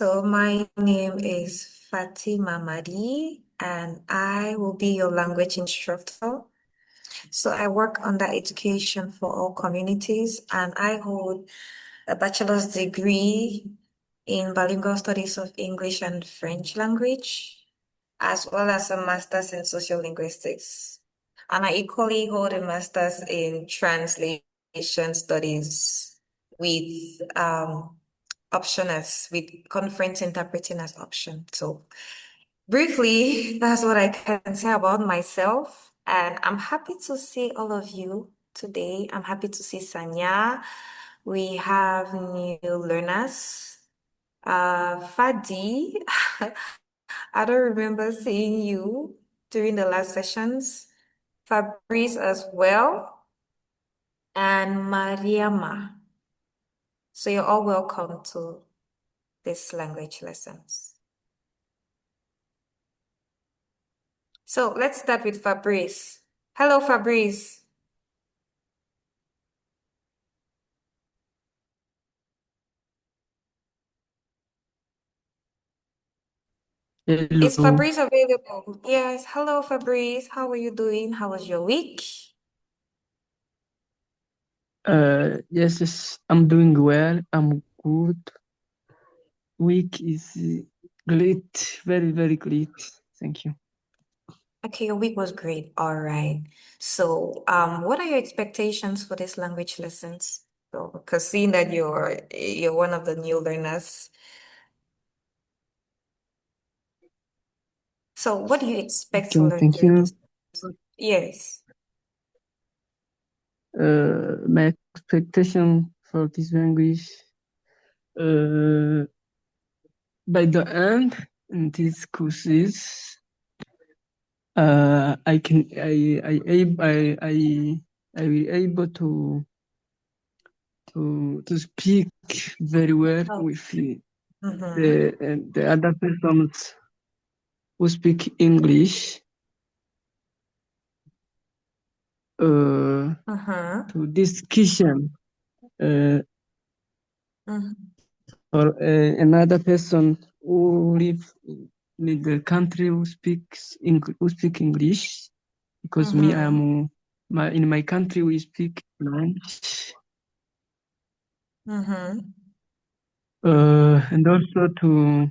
So my name is Fatima Madi, and I will be your language instructor. So I work under Education for All Communities, and I hold a bachelor's degree in bilingual studies of English and French language, as well as a master's in sociolinguistics. And I equally hold a master's in translation studies with option as with conference interpreting as option. So briefly, that's what I can say about myself. And I'm happy to see all of you today. I'm happy to see Sanya. We have new learners. Fadi, I don't remember seeing you during the last sessions. Fabrice as well, and Mariama. So you're all welcome to this language lessons. So let's start with Fabrice. Hello, Fabrice. Is Hello. Fabrice available? Yes. Hello, Fabrice. How are you doing? How was your week? Yes, I'm doing well. I'm good. Week is great. Very, very great. Thank you. Okay, your week was great. All right. So, what are your expectations for this language lessons? So, because seeing that you're one of the new learners, so what do you expect to Okay, learn thank during you. this? Yes. My expectation for this language, by the end in these courses, I can I will able to speak very well Oh. with Mm-hmm. the other persons who speak English Mm-hmm. to discussion uh, Mm-hmm. or another person who live in the country who speak English because me I Mm-hmm. am in my country we speak French Mm-hmm. and also to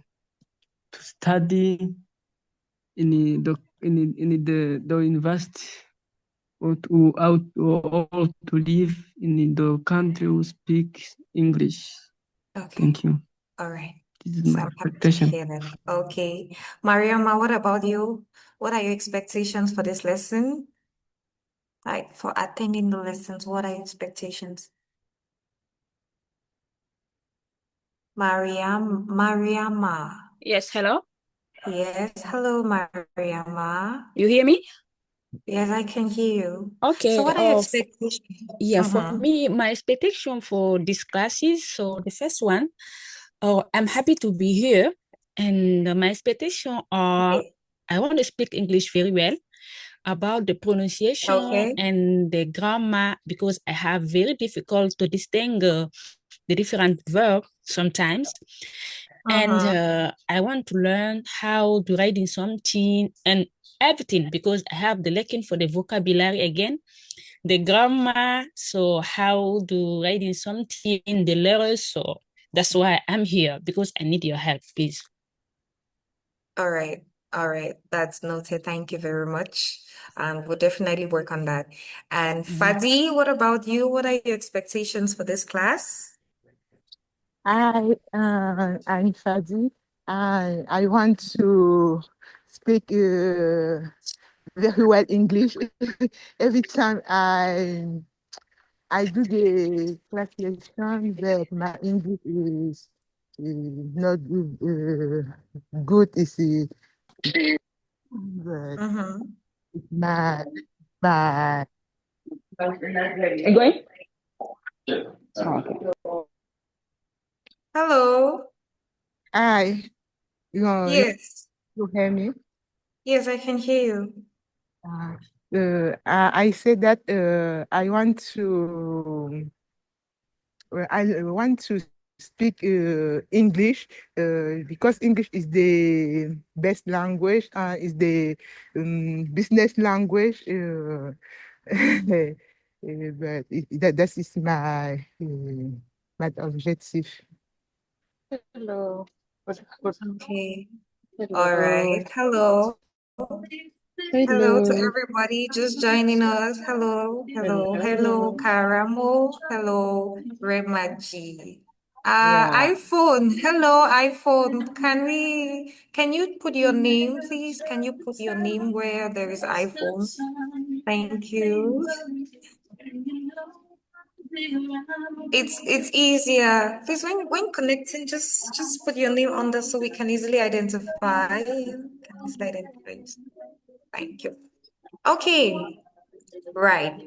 study in the university or to live in the country who speaks English. Okay. Thank you. All right. This is So my I'm happy to expectation. hear that. Okay. Mariama, what about you? What are your expectations for this lesson? Like for attending the lessons, what are your expectations? Mariama. Yes, hello. Yes, hello, Mariama. You hear me? Yes, I can hear you. So Okay. what are your expectations? Yeah, for Mm-hmm. me, my expectation for these classes, so the first one, I'm happy to be here. And my expectation are I want to speak English very well about the pronunciation Okay. and the grammar because I have very difficult to distinguish the different verbs sometimes. And Mm-hmm. I want to learn how to write in something and everything because I have the lacking for the vocabulary again, the grammar, so how to write in something, the letters. So that's why I'm here because I need your help, please. All right. All right. That's noted. Thank you very much. We'll definitely work on that. And Fadi, what about you? What are your expectations for this class? I'm Fadi. I want to speak very well English. Every time I do the translation, but my English is not good. But Mm-hmm. my my Going? Okay. Hello. I Yes. you hear me? Yes, I can hear you. Uh, I said that I want to speak English because English is the best language and is the business language. But that is my objective. Hello. Okay. All Hello. right. Hello. Hello to Hello. everybody just joining us. Hello, hello, hello, Hello. Karamo. Hello, Remaji. Yeah. iPhone. Hello, iPhone. Can you put your name, please? Can you put your name where there is iPhone? Thank you. It's easier. Please, when connecting, just put your name on there so we can easily identify you. Can easily identify you. Thank you. Okay, right.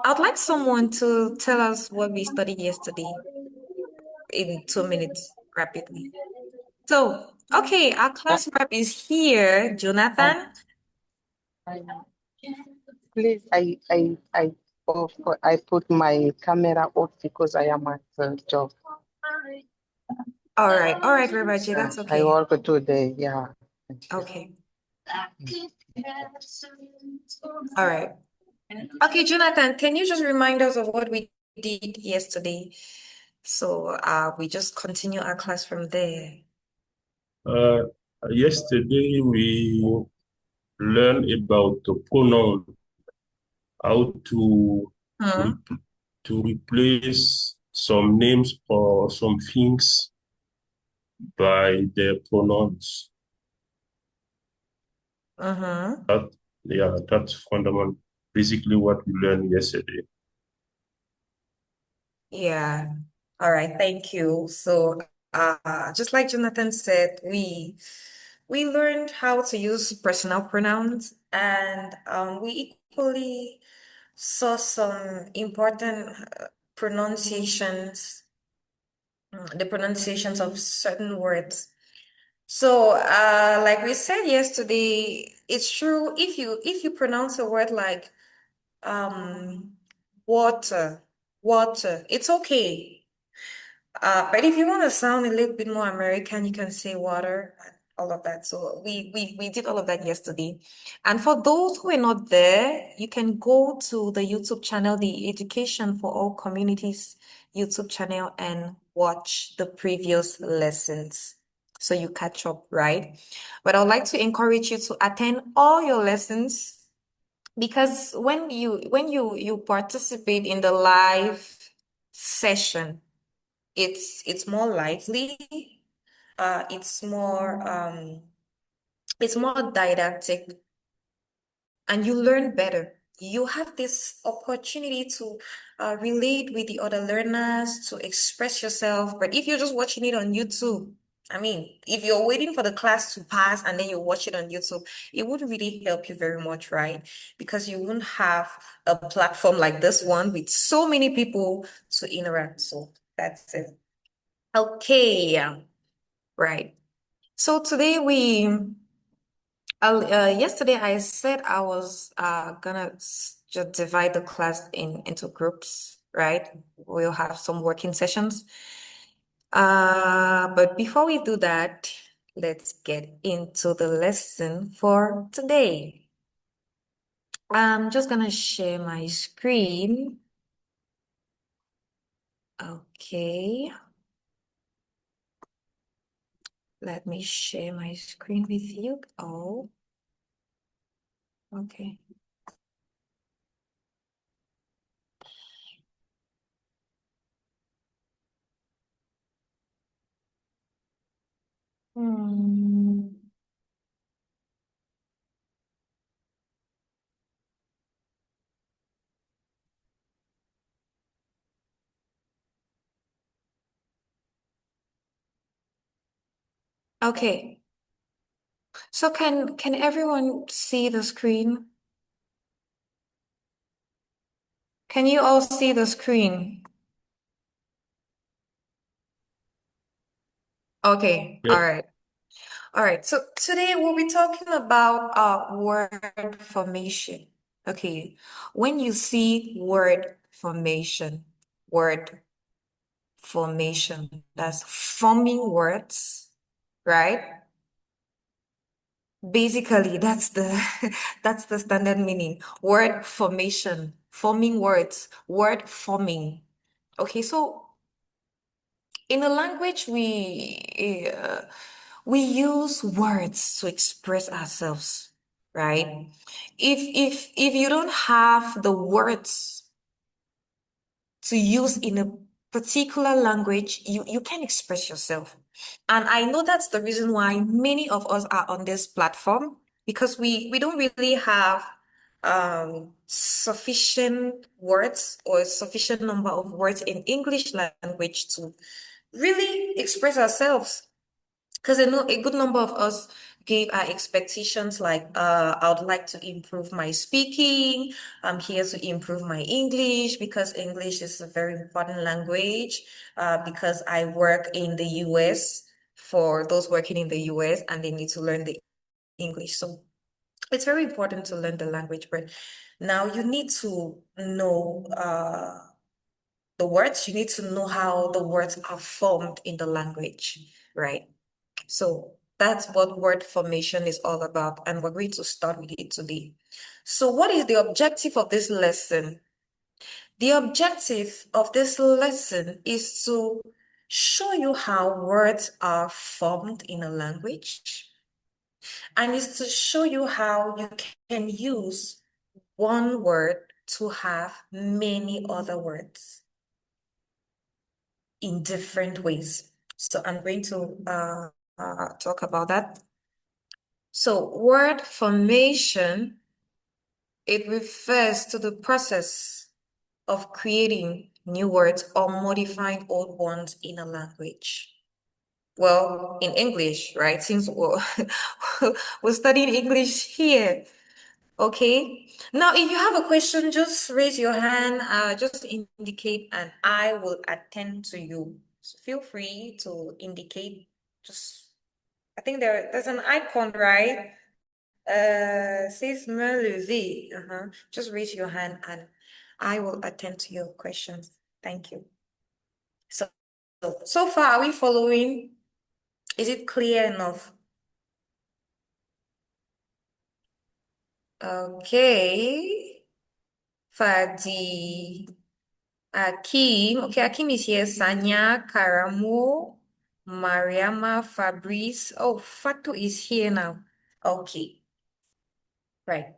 I'd like someone to tell us what we studied yesterday in 2 minutes, rapidly. So, okay, our class rep is here, Jonathan. Please, I put my camera off because I am at the job. All right, Rebaji, that's I okay. work today, yeah. Okay. All right. Okay, Jonathan, can you just remind us of what we did yesterday? So, we just continue our class from there. Yesterday we learned about the pronoun, how to Hmm. replace some names or some things by their pronouns. Mm-hmm. That's fundamental, basically what we learned yesterday. Yeah. All right. Thank you. So, just like Jonathan said, we learned how to use personal pronouns, and we equally saw some important pronunciations, the pronunciations of certain words. So, like we said yesterday, it's true if you pronounce a word like water, water, it's okay. But if you want to sound a little bit more American, you can say water, and all of that. So we did all of that yesterday. And for those who are not there, you can go to the YouTube channel, the Education for All Communities YouTube channel, and watch the previous lessons. So you catch up, right? But I would like to encourage you to attend all your lessons, because when you participate in the live session, it's more lively, it's more didactic, and you learn better. You have this opportunity to relate with the other learners, to express yourself. But if you're just watching it on YouTube, I mean, if you're waiting for the class to pass and then you watch it on YouTube, it wouldn't really help you very much, right? Because you wouldn't have a platform like this one with so many people to interact. So that's it. Okay, right. So today yesterday I said I was gonna just divide the class into groups, right? We'll have some working sessions. But before we do that, let's get into the lesson for today. I'm just gonna share my screen. Okay. Let me share my screen with you. Oh, okay. Hmm. Okay. So can everyone see the screen? Can you all see the screen? Okay, Yeah. all right. All right. So today we'll be talking about word formation. Okay. When you see word formation, word formation. That's forming words, right? Basically, that's the that's the standard meaning. Word formation, forming words, word forming. Okay, so in a language we use words to express ourselves, right? If you don't have the words to use in a particular language, you can express yourself. And I know that's the reason why many of us are on this platform, because we don't really have sufficient words or sufficient number of words in English language to really express ourselves. Because I know a good number of us gave our expectations like, I would like to improve my speaking. I'm here to improve my English because English is a very important language. Because I work in the US, for those working in the US, and they need to learn the English. So it's very important to learn the language, but now you need to know the words. You need to know how the words are formed in the language, right? So that's what word formation is all about, and we're going to start with it today. So what is the objective of this lesson? The objective of this lesson is to show you how words are formed in a language, and is to show you how you can use one word to have many other words in different ways. So I'm going to talk about that. So word formation, it refers to the process of creating new words or modifying old ones in a language. Well, in English, right? Since we're studying English here. Okay. Now, if you have a question, just raise your hand, just indicate, and I will attend to you. So feel free to indicate. Just, I think there's an icon, right? Says main levé. Just raise your hand and I will attend to your questions. Thank you. So far, are we following? Is it clear enough? Okay. Fadi, Akim. Okay, Akim is here. Sanya, Karamo, Mariama, Fabrice. Oh, Fatu is here now. Okay. Right.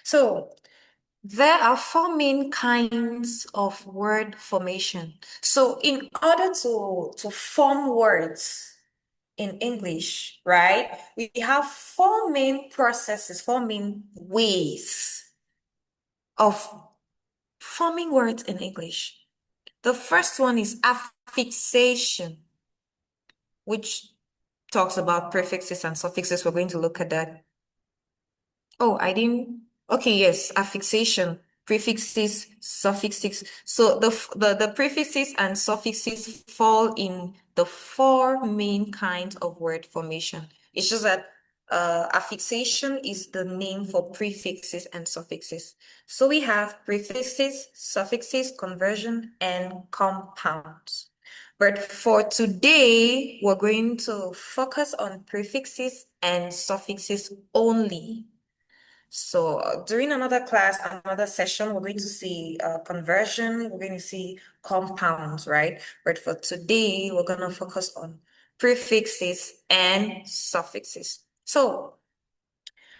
So there are four main kinds of word formation. So in order to form words in English, right, we have four main processes, four main ways of forming words in English. The first one is affixation, which talks about prefixes and suffixes. We're going to look at that. Oh, I didn't. Okay, yes, affixation, prefixes, suffixes. So the prefixes and suffixes fall in the four main kinds of word formation. It's just that affixation is the name for prefixes and suffixes. So we have prefixes, suffixes, conversion, and compounds. But for today, we're going to focus on prefixes and suffixes only. So during another class, another session, we're going to see conversion, we're going to see compounds, right? But for today, we're going to focus on prefixes and suffixes. So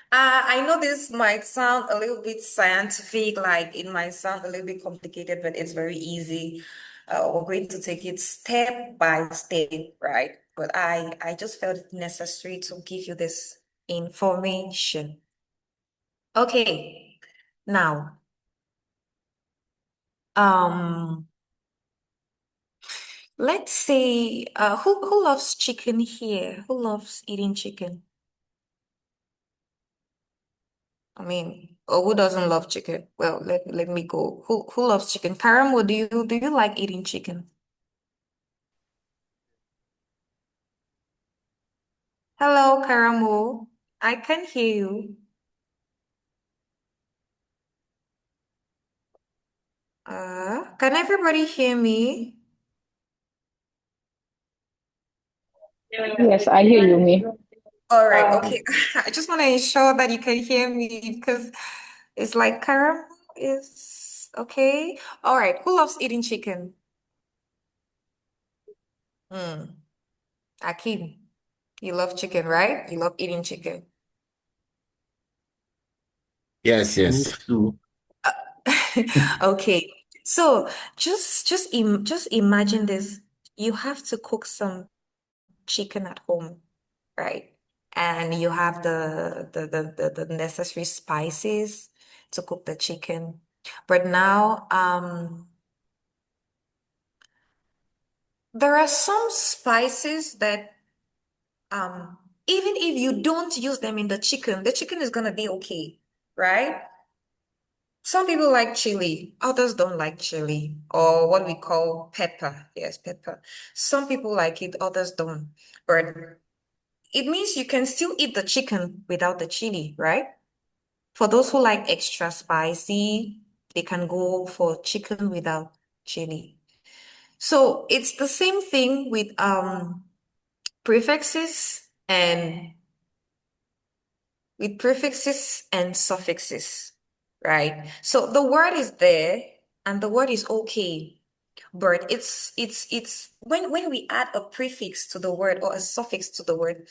I know this might sound a little bit scientific, like it might sound a little bit complicated, but it's very easy. We're going to take it step by step, right? But I just felt it necessary to give you this information. Okay, now, let's say, who loves chicken here? Who loves eating chicken? I mean, or who doesn't love chicken? Well, let me go. Who loves chicken? Karamo, do you like eating chicken? Hello, Karamo. I can hear you. Can everybody hear me? Yes, I hear you, me. All right, okay. I just want to ensure that you can hear me because it's like caramel is okay. All right, who loves eating chicken? Hmm. Akeem, you love chicken, right? You love eating chicken. Yes, Me yes. too. Okay, so just imagine this. You have to cook some chicken at home, right? And you have the necessary spices to cook the chicken. But now, there are some spices that even if you don't use them in the chicken is gonna be okay, right? Some people like chili, others don't like chili, or what we call pepper. Yes, pepper. Some people like it, others don't. But it means you can still eat the chicken without the chili, right? For those who like extra spicy, they can go for chicken without chili. So it's the same thing with prefixes and suffixes, right? So the word is there and the word is okay, but it's when we add a prefix to the word or a suffix to the word,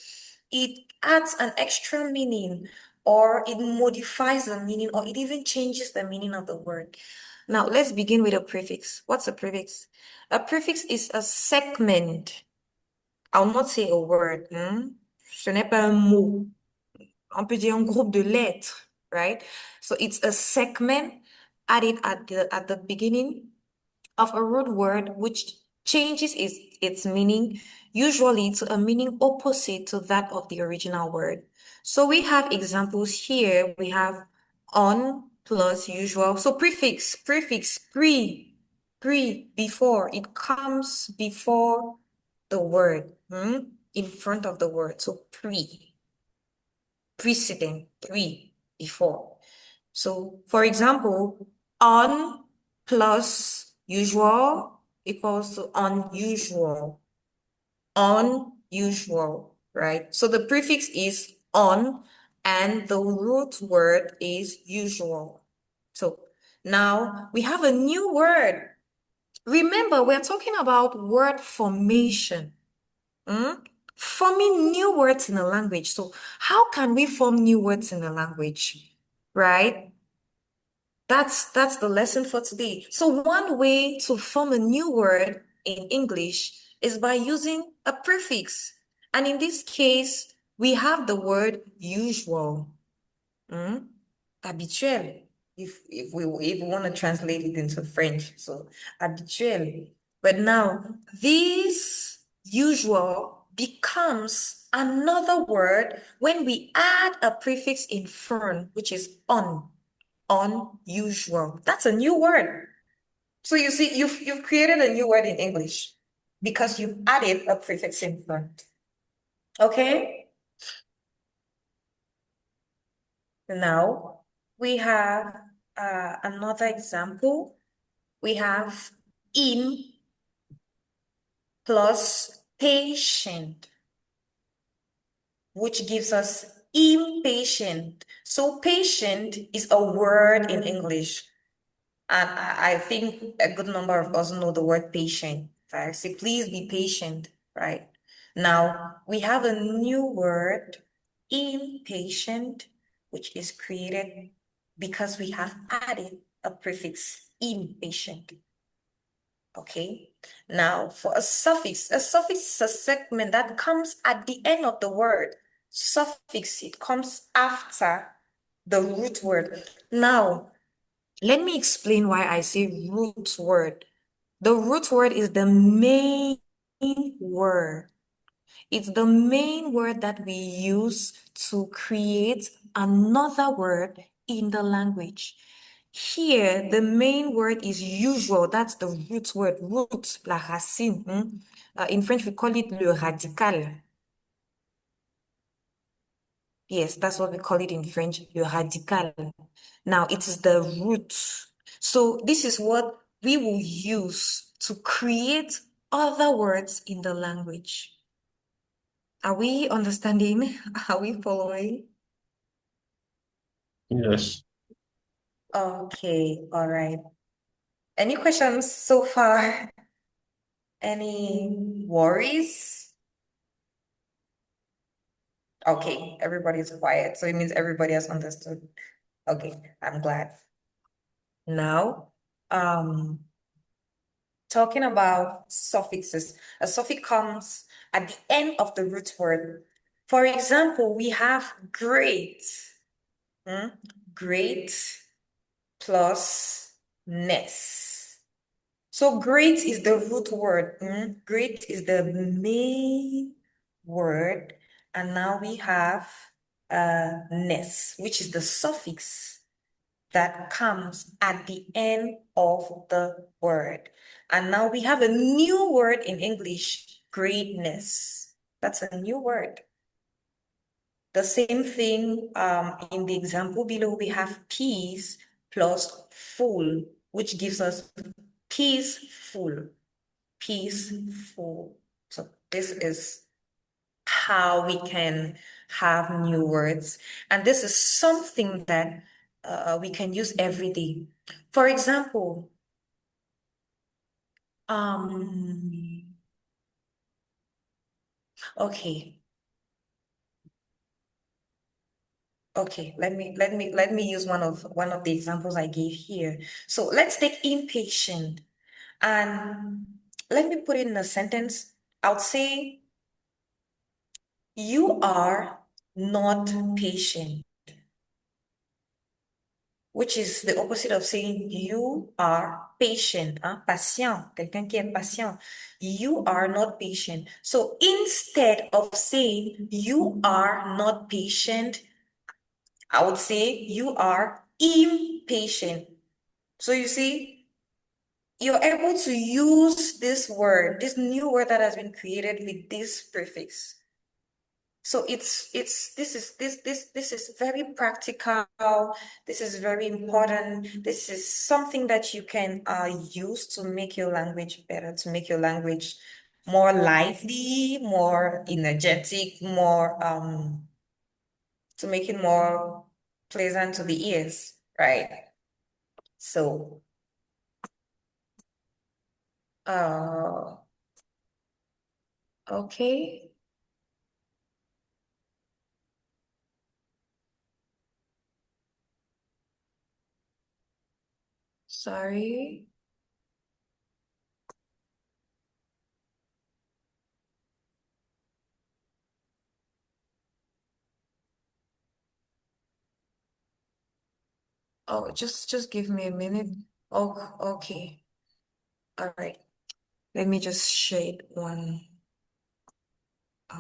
it adds an extra meaning or it modifies the meaning or it even changes the meaning of the word. Now let's begin with a prefix. What's a prefix? A prefix is a segment. I'll not say a word. Ce n'est pas un mot. On peut dire un groupe de lettres, right? So it's a segment added at the beginning of a root word which changes its meaning, usually to a meaning opposite to that of the original word. So we have examples here. We have on plus usual. So prefix, before. It comes before the word, in front of the word. So precedent, before. So, for example, on plus usual equals to unusual. Unusual, right? So the prefix is on and the root word is usual. So now we have a new word. Remember, we're talking about word formation. Forming new words in a language. So how can we form new words in a language? Right? That's the lesson for today. So one way to form a new word in English is by using a prefix. And in this case, we have the word usual. Habituel, if we want to translate it into French. So habituel. But now this usual becomes another word when we add a prefix in front, which is on. Unusual. That's a new word. So you see, you've created a new word in English because you've added a prefix in front. Okay? Now we have another example. We have in plus patient, which gives us impatient. So patient is a word in English. And I think a good number of us know the word patient. So I say, please be patient, right? Now we have a new word, impatient, which is created because we have added a prefix, impatient. Okay. Now for a suffix is a segment that comes at the end of the word. Suffix, it comes after the root word. Now, let me explain why I say root word. The root word is the main word. It's the main word that we use to create another word in the language. Here, the main word is usual. That's the root word, root, la racine. In French, we call it le radical. Yes, that's what we call it in French, le radical. Now, it is the root. So this is what we will use to create other words in the language. Are we understanding? Are we following? Yes. Okay, all right. Any questions so far? Any worries? Okay, everybody's quiet, so it means everybody has understood. Okay, I'm glad. Now, talking about suffixes. A suffix comes at the end of the root word. For example, we have great. Great plus ness. So great is the root word. Great is the main word. And now we have ness, which is the suffix that comes at the end of the word. And now we have a new word in English, greatness. That's a new word. The same thing in the example below, we have peace plus full, which gives us peaceful, peaceful. So this is how we can have new words. And this is something that we can use every day. For example, okay. Okay, let me use one of the examples I gave here. So let's take impatient, and let me put it in a sentence. I would say you are not patient, which is the opposite of saying you are patient, patient, quelqu'un qui est patient. You are not patient. So instead of saying you are not patient, I would say you are impatient. So you see, you're able to use this word, this new word that has been created with this prefix. So this is very practical. This is very important. This is something that you can use to make your language better, to make your language more lively, more energetic, more to make it more pleasant to the ears, right? So okay. Sorry. Oh, just give me a minute. Oh, okay. All right. Let me just shade one.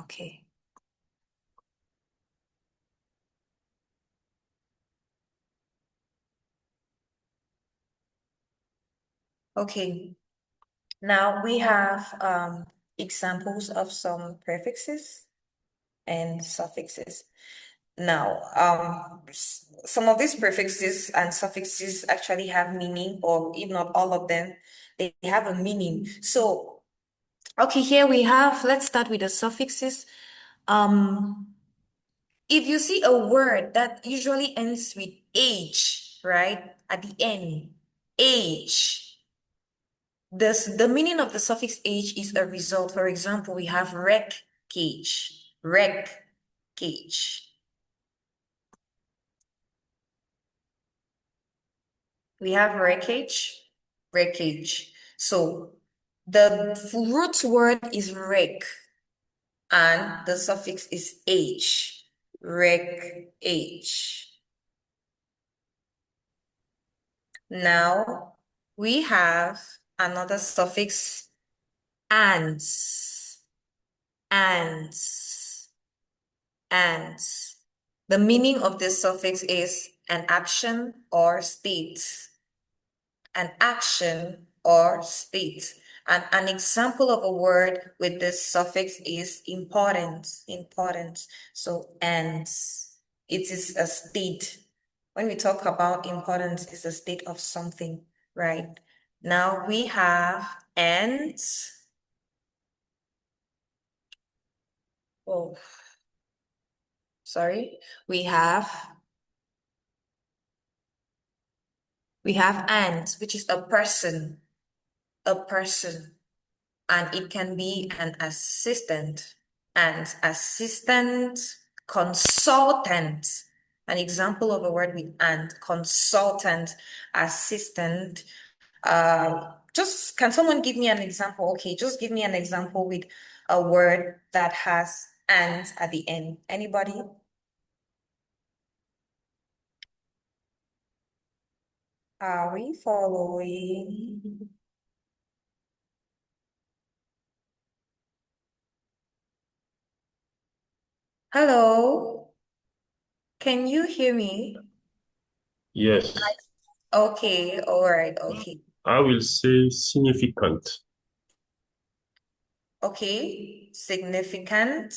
Okay. Okay. Now we have examples of some prefixes and suffixes. Now, some of these prefixes and suffixes actually have meaning, or if not all of them, they have a meaning. So, okay, here we have, let's start with the suffixes. If you see a word that usually ends with age, right? At the end, age. The meaning of the suffix age is a result. For example, we have wreckage, wreckage. We have wreckage, wreckage. So the root word is wreck, and the suffix is age, wreckage. Now we have another suffix, ans, ans, ans. The meaning of this suffix is an action or state. An action or state. And an example of a word with this suffix is importance, importance. So ans, it is a state. When we talk about importance, it's a state of something, right? Now we have ends, Oh, sorry. We have and, which is a person, and it can be an assistant, consultant. An example of a word with and, consultant, assistant. Just can someone give me an example? Okay, just give me an example with a word that has and at the end. Anybody? Are we following? Hello? Can you hear me? Yes, Okay, all right, okay. I will say significant. Okay, significant.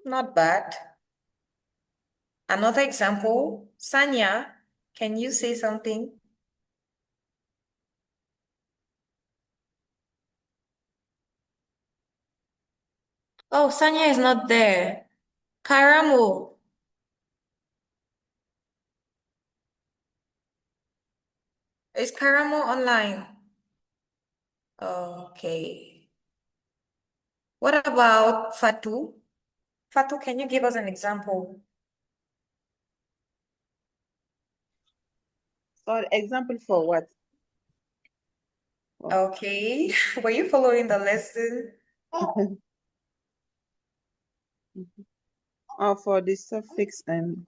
Not bad. Another example, Sanya, can you say something? Oh, Sanya is not there. Karamo. Is Karamo online? Okay. What about Fatu? Fatu, can you give us an example? Or example for what? Okay. Were you following the lesson? Or for the suffix and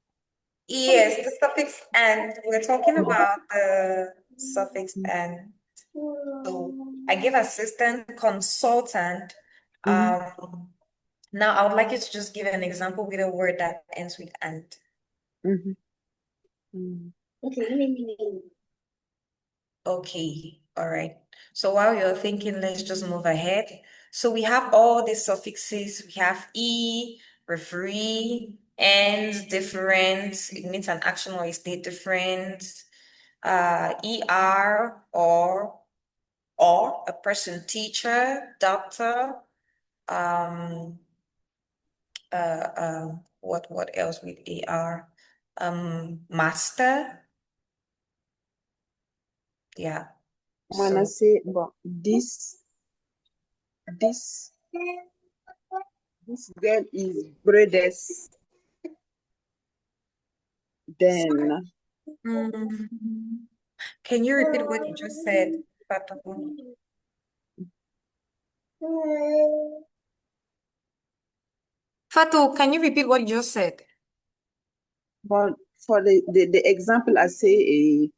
Yes, the suffix and. We're talking about the suffix and. So I give assistant, consultant. Now I would like you to just give an example with a word that ends with and. Mhm. Mm. Okay, all right. So while you're thinking, let's just move ahead. So we have all these suffixes. We have referee, and, different. It means an action or a state different. ER, or a person, teacher, doctor. What else with AR? Master. Yeah. When I So say but this girl is greatest, then mm, can you repeat what you just said, Fatou? Fatou, can you repeat what you just said? but for the example I say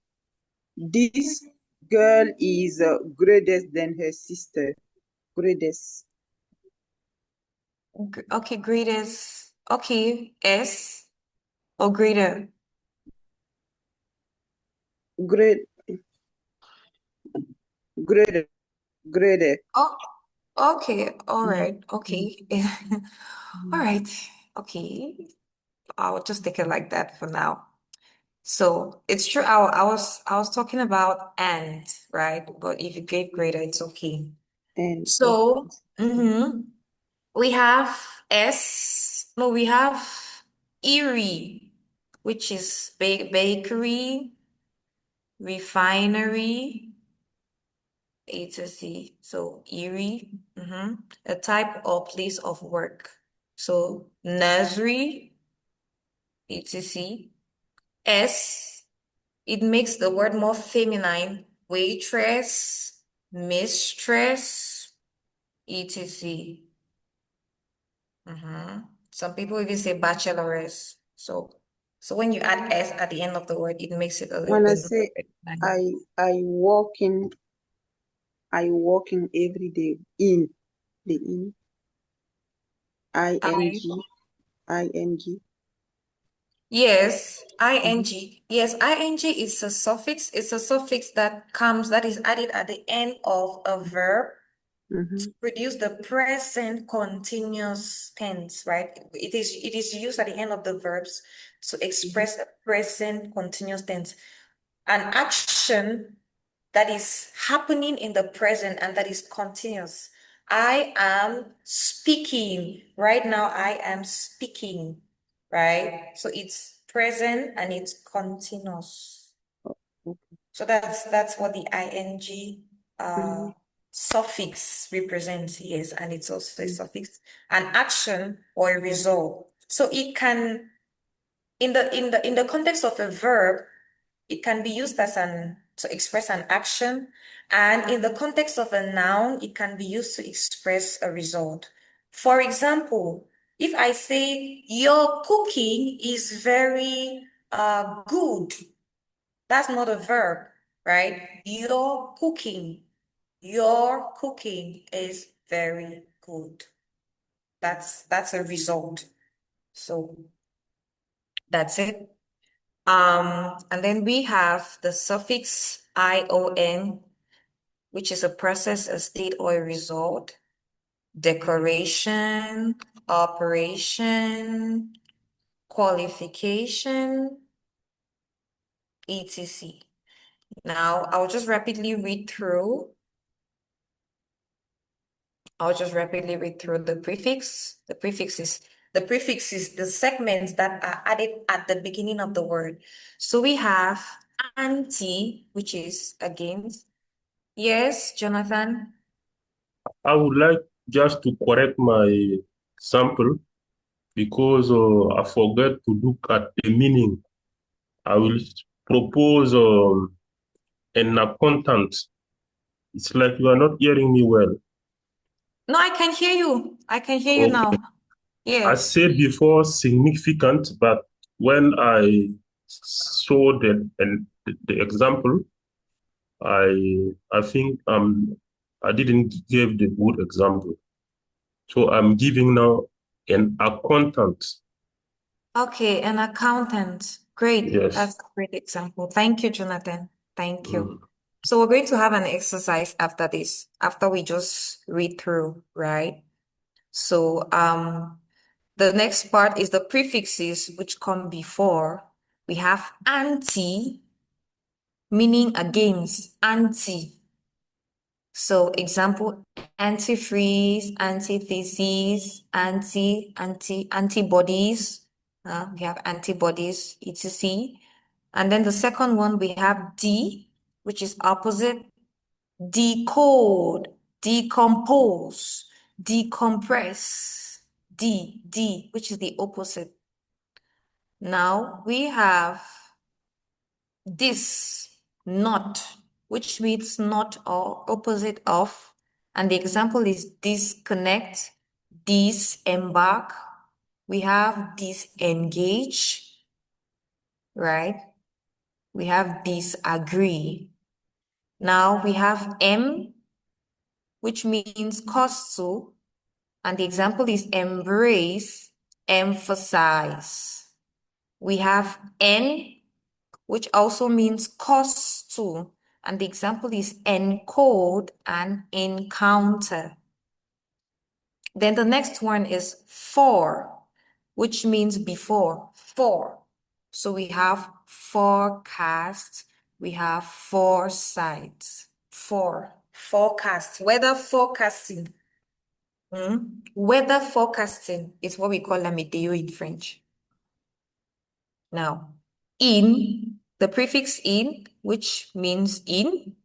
this girl is greatest than her sister. Greatest. Okay, greatest. Okay, S or greater. Great greater. Greater. Oh, okay, all right, okay. All right, okay. I'll just take it like that for now. So it's true. I was talking about and, right? But if you gave greater, it's okay. And So we have we have Erie, which is bakery, refinery, A to Z. So Erie, a type or place of work. So nursery, etc. S, it makes the word more feminine. Waitress, mistress, etc. Some people even say bacheloress. So when you add S at the end of the word, it makes it a little when I bit more say feminine. I walking every day in the in I, ing. yes, ing. Yes, ing is a suffix. It's a suffix that is added at the end of a verb to produce the present continuous tense, right? It is used at the end of the verbs to express a present continuous tense. An action that is happening in the present and that is continuous. I am speaking. Right now, I am speaking, right? So it's present and it's continuous. So that's what the ing suffix represents, yes, and it's also a suffix, an action or a result. So it can, in the context of a verb, it can be used as to express an action, and in the context of a noun, it can be used to express a result. For example, if I say your cooking is very good, that's not a verb, right? Your cooking is very good. That's a result. So that's it. And then we have the suffix ion, which is a process, a state, or a result. Decoration, operation, qualification, etc. Now, I'll just rapidly read through the prefix. The prefix is the segments that are added at the beginning of the word. So we have anti, which is against. Yes, Jonathan. I would like just to correct my sample because I forgot to look at the meaning. I will propose an accountant. It's like you are not hearing me well. No, I can hear you. I can hear you Okay. now. I Yes. said before significant, but when I saw the example, I think I didn't give the good example. So I'm giving now an accountant. Okay, an accountant. Great. Yes. That's a great example. Thank you, Jonathan. Thank you. Mm. So we're going to have an exercise after this, after we just read through, right? So the next part is the prefixes which come before. We have anti, meaning against, anti. So example, antifreeze, antithesis, antibodies. We have antibodies, etc. And then the second one, we have D, which is opposite, decode, decompose, decompress, D, which is the opposite. Now we have this, not, which means not or opposite of. And the example is disconnect, disembark. We have disengage, right? We have disagree. Now we have M, which means cause to, and the example is embrace, emphasize. We have N, which also means cause to, and the example is encode and encounter. Then the next one is for, which means before, for. So we have forecast, we have foresight, forecast, weather forecasting. Weather forecasting is what we call la météo in French. Now, in, the prefix in, which means in,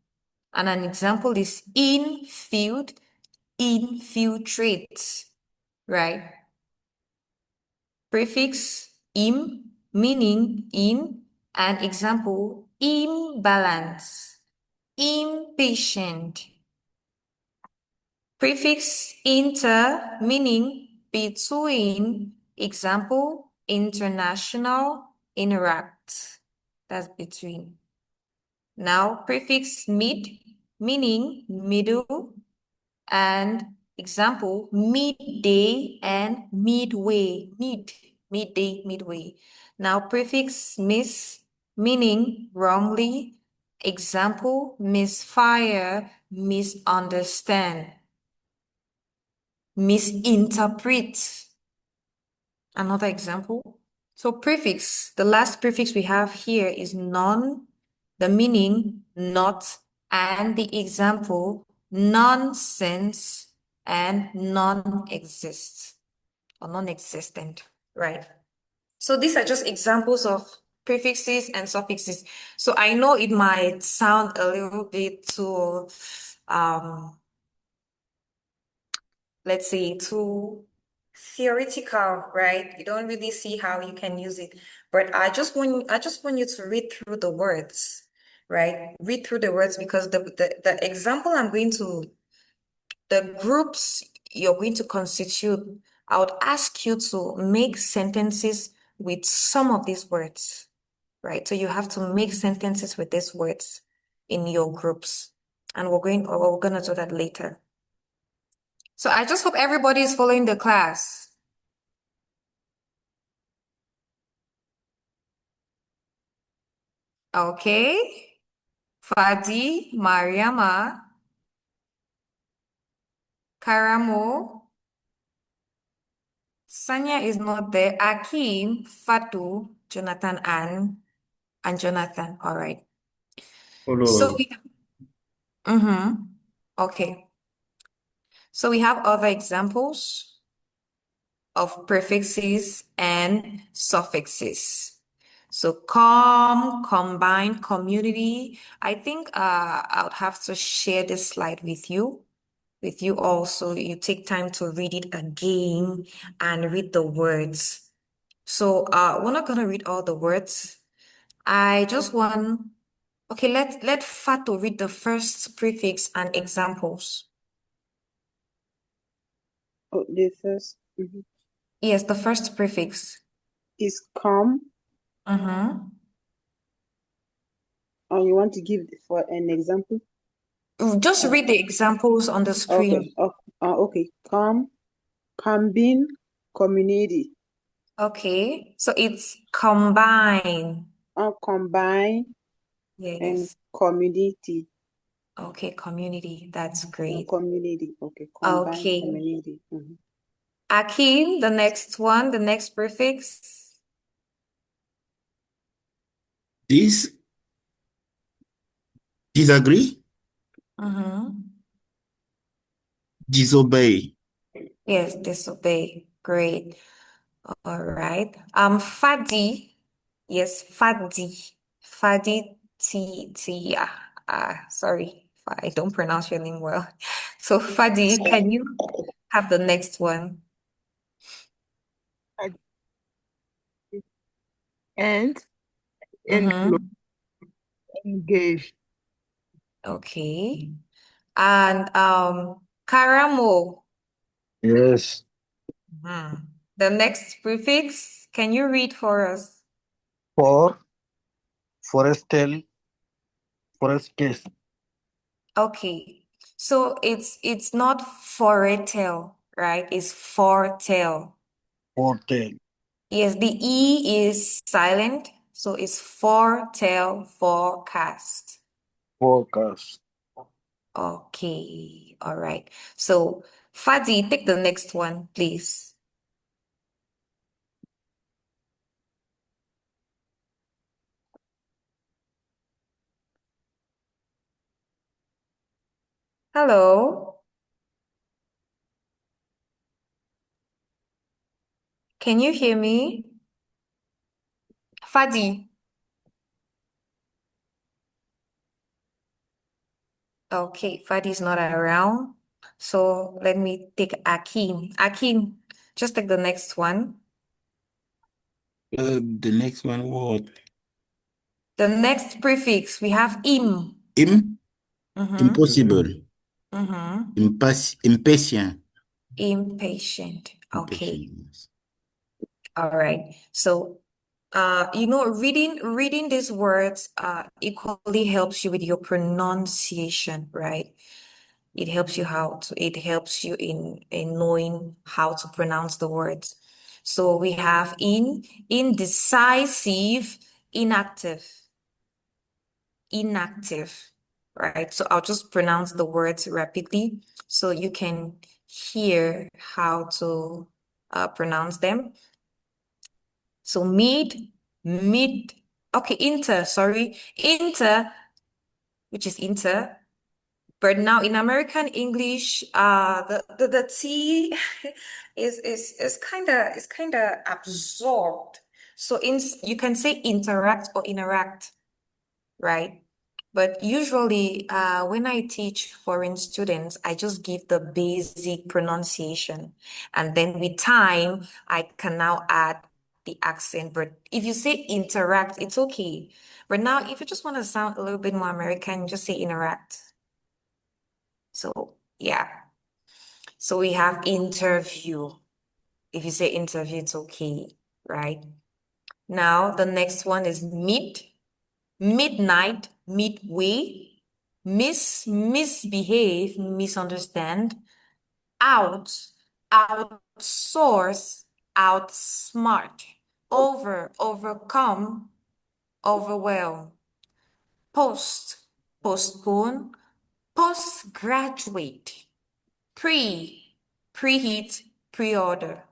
and an example is infield, infiltrate, right? Prefix im, meaning in, and example, imbalance, impatient. Prefix inter, meaning between, example, international, interact. That's between. Now, prefix mid, meaning middle, and example, midday and midway, midday, midway. Now, prefix miss, meaning wrongly, example, misfire, misunderstand, misinterpret. Another example. So prefix, the last prefix we have here is non, the meaning not, and the example nonsense and non-exist or non-existent, right? So these are just examples of prefixes and suffixes. So I know it might sound a little bit too, let's say, too theoretical, right? You don't really see how you can use it. But I just want you to read through the words, right? Read through the words because the example the groups you're going to constitute, I would ask you to make sentences with some of these words, right? So you have to make sentences with these words in your groups. And we're gonna do that later. So I just hope everybody is following the class. Okay. Fadi, Mariama, Karamo, Sanya is not there. Akim, Fatu, Jonathan, and Jonathan. All right. So Follow. okay. So we have other examples of prefixes and suffixes. So combine, community. I think I would have to share this slide with you also. You take time to read it again and read the words. So we're not gonna read all the words. I just want, okay, let Fato read the first prefix and examples. Oh, the first Yes, the first prefix. is come. Or you want to give for an example? Just read the examples on the screen. Okay. Okay. Come, combine, community. Okay, so it's combine. Combine and Yes. community. Okay, community. That's great. Community. Okay. Combine, Okay. community. Akim, the next one, the next prefix. Disagree, disobey. Yes, disobey. Great. All right. Fadi. Yes, Fadi. Fadi sorry if I don't pronounce your name well. So Fadi, can you have the next one? And engaged. Okay. And Karamo. Yes. The next prefix, can you read for us? For forestal, forescase. Okay. So it's not foretel, right? It's foretail. Foretail. Yes, the E is silent, so it's foretell, forecast. Forecast. Okay, all right. So Fadi, take the next one, please. Hello. Can you hear me? Fadi. Okay, Fadi's not around. So let me take Akim. Akim, just take the next one. The next one, what? The next prefix, we have im. Impossible. Impatient. Impatient. Okay. Impatient. All right. So, reading these words equally helps you with your pronunciation, right? It helps you in knowing how to pronounce the words. So we have indecisive, inactive, right? So I'll just pronounce the words rapidly so you can hear how to pronounce them. So inter, which is inter, But now in American English, the T is kind of absorbed. So you can say interact or interact, right? But usually, when I teach foreign students, I just give the basic pronunciation, and then with time, I can now add the accent. But if you say interact, it's okay. But now, if you just want to sound a little bit more American, just say interact. So, yeah. So we have interview. If you say interview, it's okay, right? Now, the next one is midnight, midway, misbehave, misunderstand, outsource, outsmart, overcome, overwhelm, postpone, postgraduate, preheat, pre-order.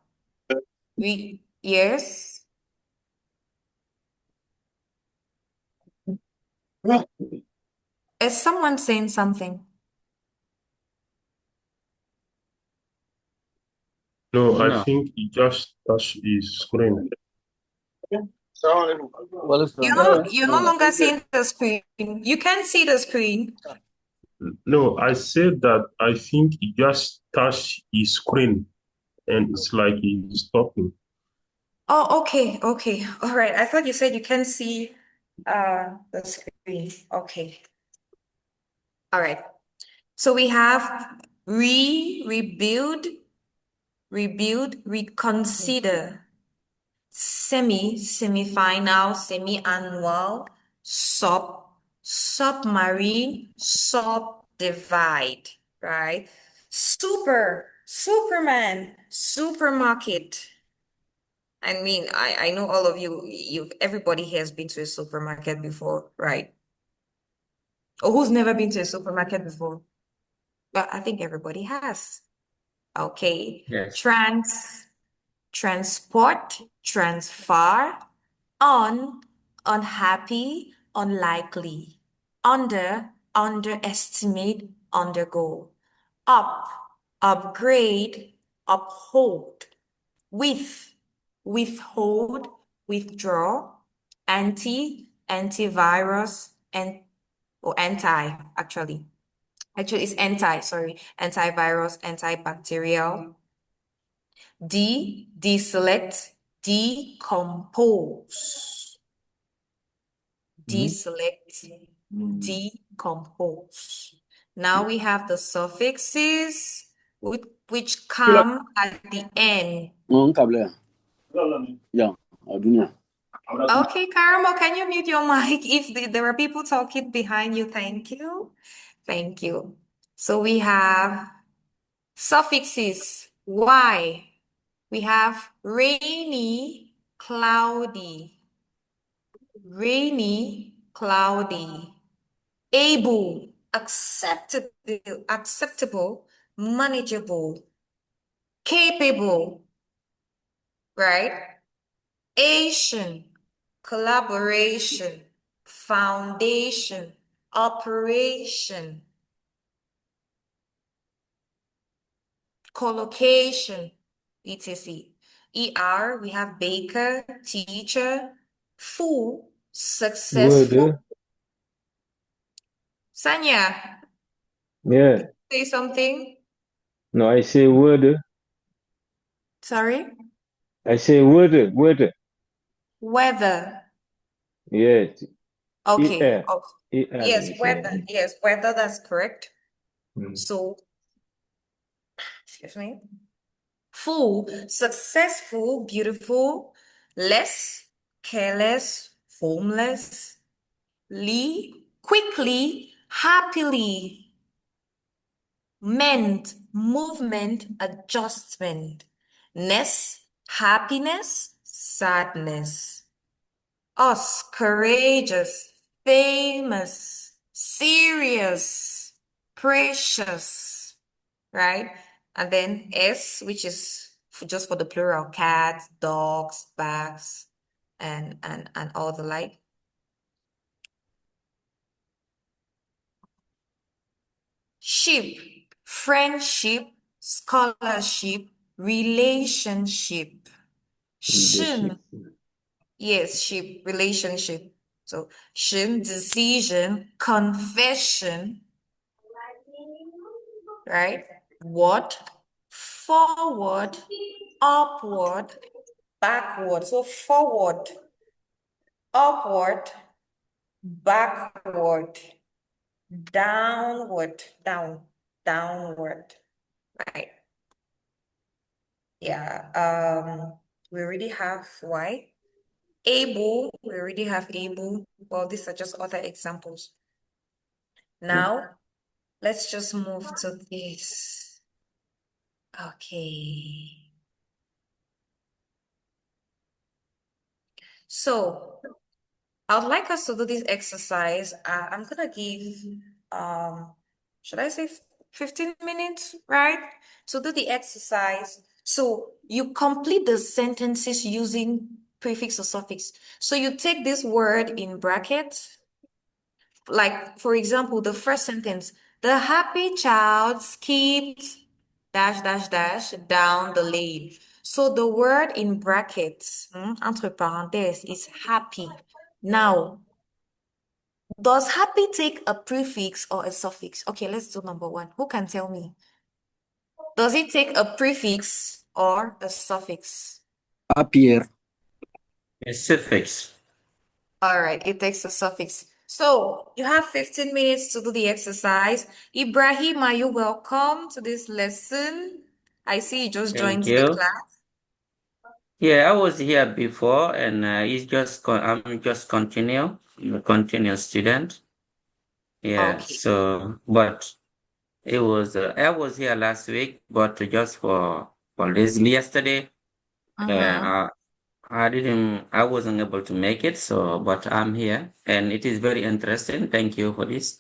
Yes. Is someone saying something? No, I No. think he just touched his screen. Well, it's You're no longer seeing the screen. You can see the screen. No, I said that I think he just touched his screen and it's like he's talking. Oh, okay, okay. All right. I thought you said you can see the screen. Okay. All right. So we have rebuild, reconsider, semifinal, semi-annual, submarine, subdivide, right? Superman, supermarket. I mean, I know all of everybody here has been to a supermarket before, right? Or who's never been to a supermarket before? But I think everybody has. Okay. Yes. Transport, transfer, unhappy, unlikely, underestimate, undergo, upgrade, uphold, withhold, withdraw, antivirus, or actually. Actually, it's sorry, antivirus, antibacterial. Deselect, decompose. Deselect, decompose. Now we have the suffixes which come at the end. Okay, Karamo, can you mute your mic if there are people talking behind you? Thank you. Thank you. So we have suffixes. Why? We have rainy, cloudy. Rainy, cloudy. Able, acceptable, manageable. Capable, right? Asian, collaboration, foundation, operation, collocation, etc. ER, we have baker, teacher, fool, successful. Word. Sanya, Yeah. say something. No, I say word. Sorry? I say word. Weather. Yes. Okay. E-R. Oh, E-R. yes, Yes. weather. Yes, weather, that's correct. Mm. So, excuse me. Full, successful, beautiful, less, careless, homeless, quickly, happily, meant, movement, adjustment, happiness, sadness, us, courageous, famous, serious, precious, right? And then S, which is just for the plural, cats, dogs, bags, and all the like. Ship, friendship, scholarship, relationship. Shin, yes, ship, relationship. So shin, decision, confession, right? What? Forward, upward, backward. So forward, upward, backward, downward, downward, right? Yeah, we already have why. Able, we already have able. Well, these are just other examples. Now, let's just move to this. Okay. So, I would like us to do this exercise. I'm gonna give, should I say 15 minutes, right? To do the exercise. So you complete the sentences using prefix or suffix. So you take this word in brackets, like for example, the first sentence, the happy child skipped dash dash dash down the lane. So the word in brackets, entre parenthèses, is happy. Now, does happy take a prefix or a suffix? Okay, let's do number one. Who can tell me? Does it take a prefix or a suffix? Appear. A suffix. All right, it takes a suffix. So you have 15 minutes to do the exercise. Ibrahim, are you welcome to this lesson? I see you just joined Thank the you. class. Yeah, I was here before, and I'm just a continuous student. Yeah. Okay. So, but I was here last week, but just for this yesterday, Uh-huh. I wasn't able to make it. So, but I'm here, and it is very interesting. Thank you for this.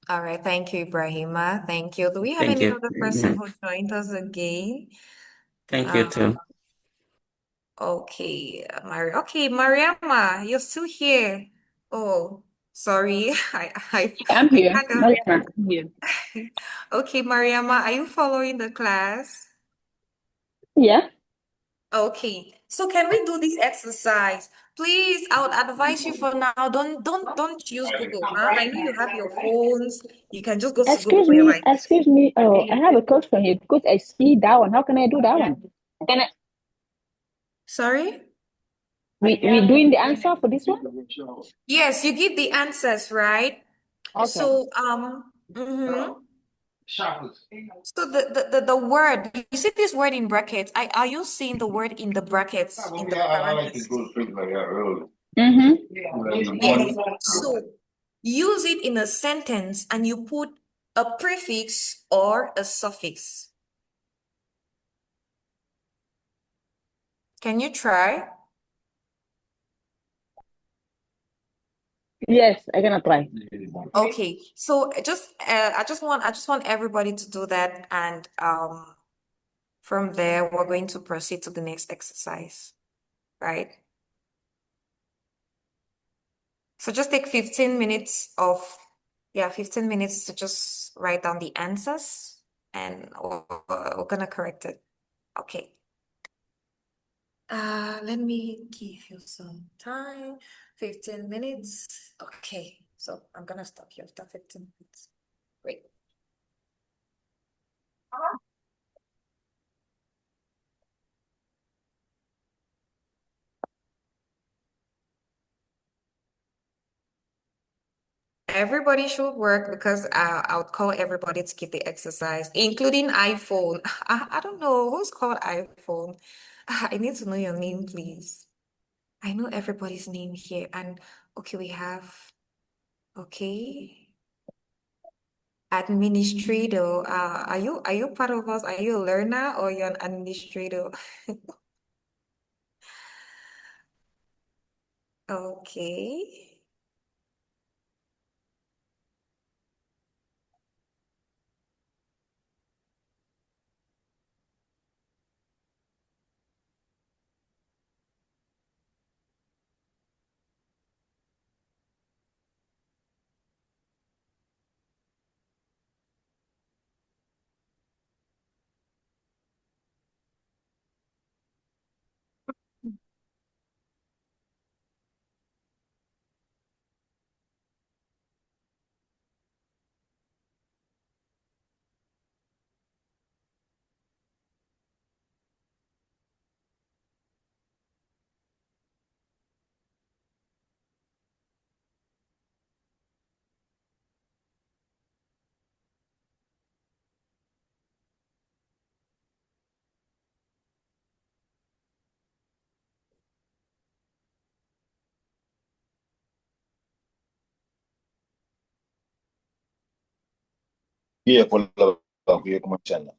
All right, thank you, Ibrahima. Thank you. Do we have Thank any you. other person who joined us again? Thank you Uh, too. okay, okay, Mariama, you're still here. Oh, sorry. I'm I here. kind of Mariana, I'm here. Okay, Mariama, are you following the class? Yeah. Okay, so can we do this exercise? Please, I would advise you for now, don't use Google, huh? I know you have your phones. You can just go to Google, but you're like, Excuse me. Oh, I have a question here because I see that one. How can I do that one? Can I? sorry? We doing the answer for this one? Yes, you give the answers, right? Okay. So, so the word, you see this word in brackets. Are you seeing the word in the brackets, in the parentheses? Yes. So use it in a sentence and you put a prefix or a suffix. Can you try? Yes, I'm gonna try. Okay. So I just want everybody to do that, and from there we're going to proceed to the next exercise, right? So just take 15 minutes of, yeah, 15 minutes to just write down the answers, and we're gonna correct it. Okay. Let me give you some time. 15 minutes. Okay. So I'm gonna stop you after 15 minutes. Great. Everybody should work because I would call everybody to keep the exercise, including iPhone. I don't know who's called iPhone. I need to know your name, please. I know everybody's name here. And okay, we have, okay, administrator. Are you part of us? Are you a learner or you're an administrator? Okay. Iya, pola baku ya kemana?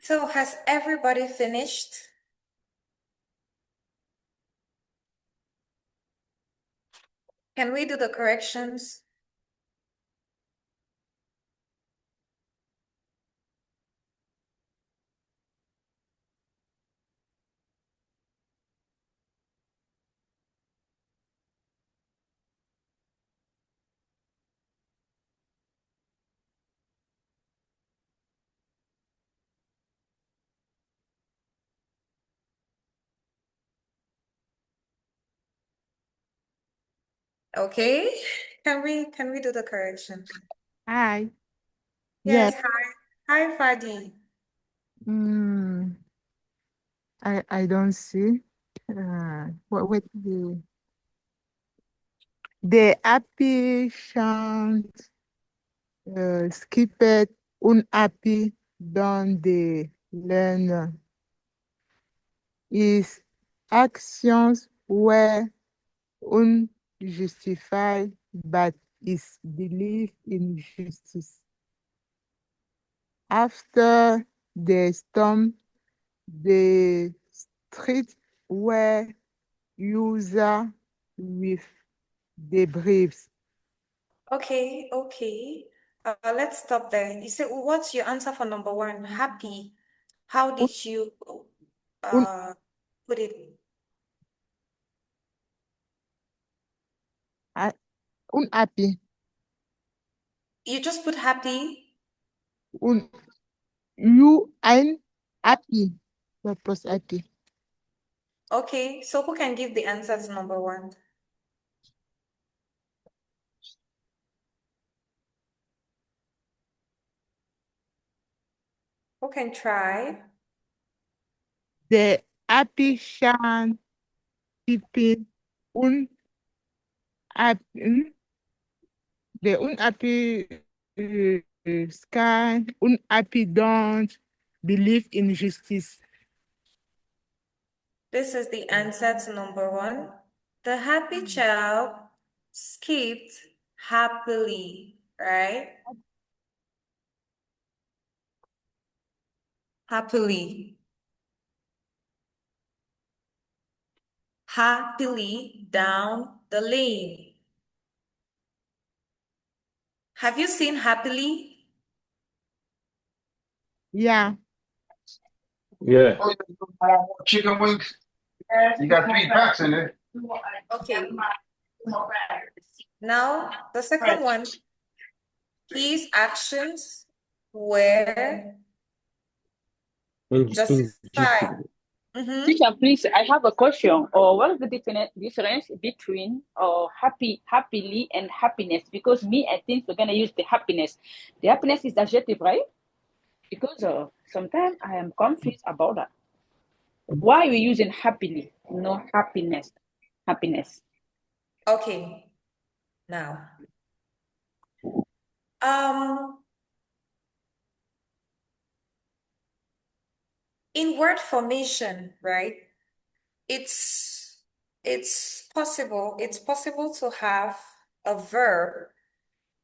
So has everybody finished? Can we do the corrections? Okay. Can we do the corrections? Hi. Yes, Yes. hi. Hi, Fadi. I don't see. What the happy chant skipped unhappy dans the learner. His actions were unjustified, but his belief in justice. After the storm, the streets were used with debris. Okay. Let's stop there. You said, what's your answer for number one? Happy. How did you put it? Unhappy. You just put happy? Happy. Purpose happy. Okay, so who can give the answer to number one? Who can try? The happy chant keeping the unhappy sky, unhappy don't believe in justice. This is the answer to number one. The happy child skipped happily, right? Happily. Happily down the lane. Have you seen happily? Yeah. Yeah. Chicken wings. You got 3 packs in there. Okay. Now, the second one, his actions were justified. Teacher, please, I have a question. Or what is the difference between happily and happiness? Because me, I think we're gonna use the happiness. The happiness is adjective, right? Because sometimes I am confused about that. Why are we using happily, no happiness? Happiness. Okay. Now, in word formation, right? It's possible to have a verb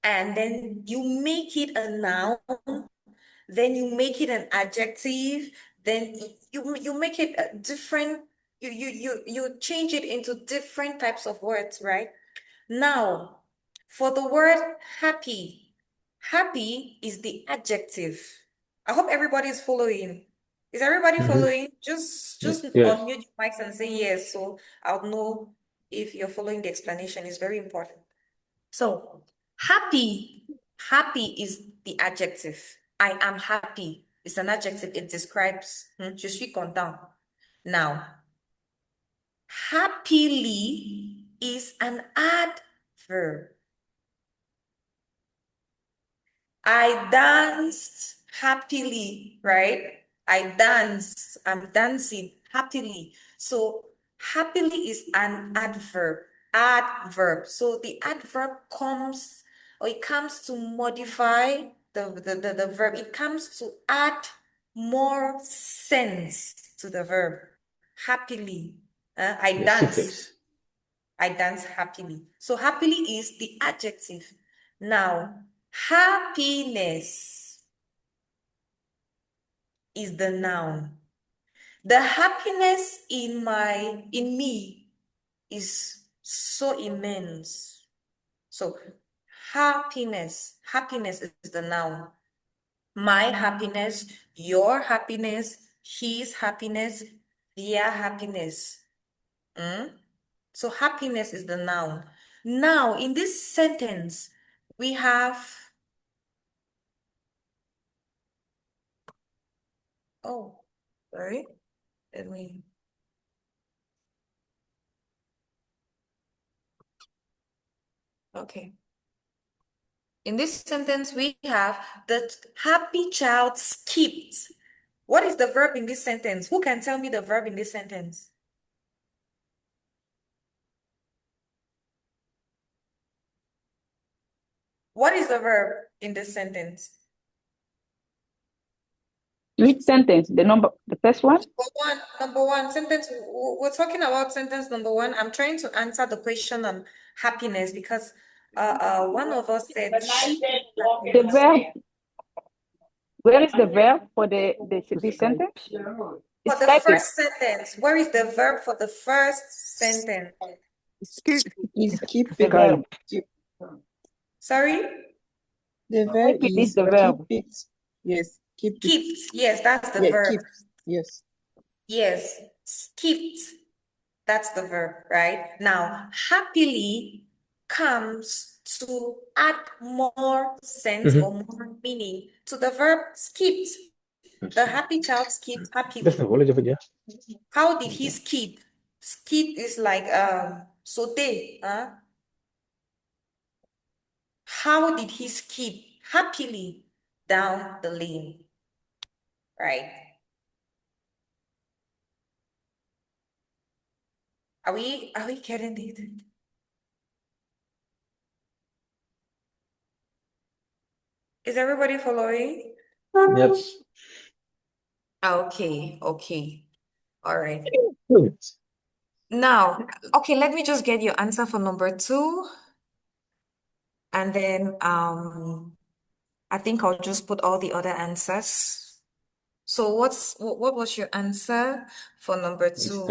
and then you make it a noun, then you make it an adjective, then you make it a different, you change it into different types of words, right? Now, for the word happy, happy is the adjective. I hope everybody is following. Is everybody following? Just Yes. unmute your mics and say yes, so I'll know if you're following the explanation. It's very important. So, happy is the adjective. I am happy. It's an adjective. It describes, je suis content. Now, happily is an adverb. I danced happily, right? I dance, I'm dancing happily. So happily is an adverb. So the adverb comes, or it comes to modify the verb. It comes to add more sense to the verb. Happily. I The dance. suffix. I dance happily. So happily is the adjective. Now, happiness is the noun. The happiness in me is so immense. So happiness is the noun. My happiness, your happiness, his happiness, their happiness. So happiness is the noun. Now, in this sentence, we have, oh, sorry, let me, okay. In this sentence, we have the happy child skipped. What is the verb in this sentence? Who can tell me the verb in this sentence? What is the verb in this sentence? Which sentence? The first one? Number one sentence. We're talking about sentence number one. I'm trying to answer the question on happiness because one of us said The verb. Where is the verb for this sentence? for the first sentence. Where is the verb for the first sentence? Keep the verb. Sorry? The verb is the verb. keep it. Yes, keep it. Skipped. Yes, that's the verb. Keep. Yes. Yes, skipped. That's the verb, right? Now, happily comes to add more sense or more meaning to the verb skipped. The happy child skipped happily. How did he skip? Skip is like saute, huh? How did he skip happily down the lane? Right? Are we getting it? Is everybody following? Yep. Okay. All right. Now, okay, let me just get your answer for number 2. And then I think I'll just put all the other answers. So what was your answer for number 2?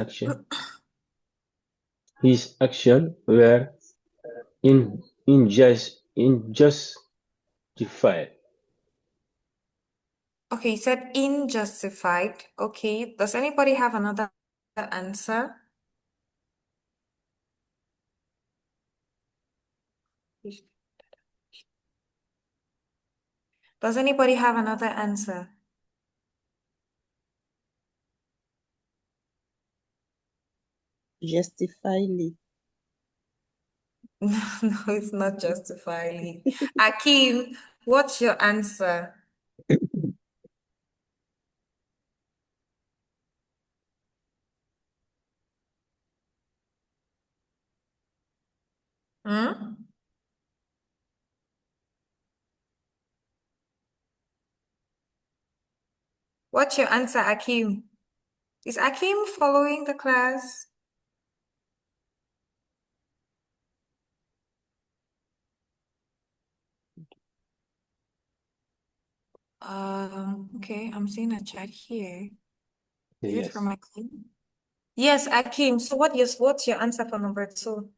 His action were injustified. Okay, you said unjustified. Okay, does anybody have another answer? Does anybody have another answer? Justifyly. No, it's not justifying. Akeem, what's your answer? What's your answer, Akeem? Is Akeem following the class? Okay, I'm seeing a chat here. Is it from Akeem? Yes, Akeem. So what's your answer for number 2?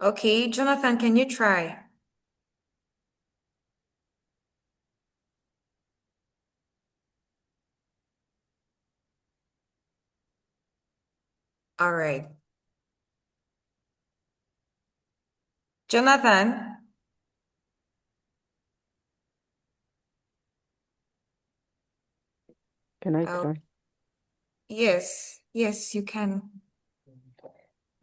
Okay, Jonathan, can you try? All right. Jonathan? Can I Oh, try? yes, you can.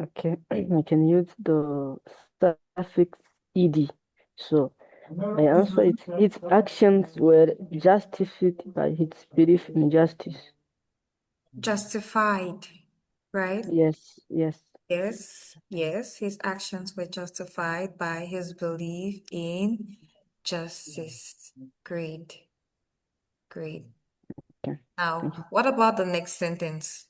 Okay, I can use the suffix ed. So my answer is his actions were justified by his belief in justice. Justified, right? Yes. Yes, his actions were justified by his belief in justice. Great. Okay. Now, what about the next sentence?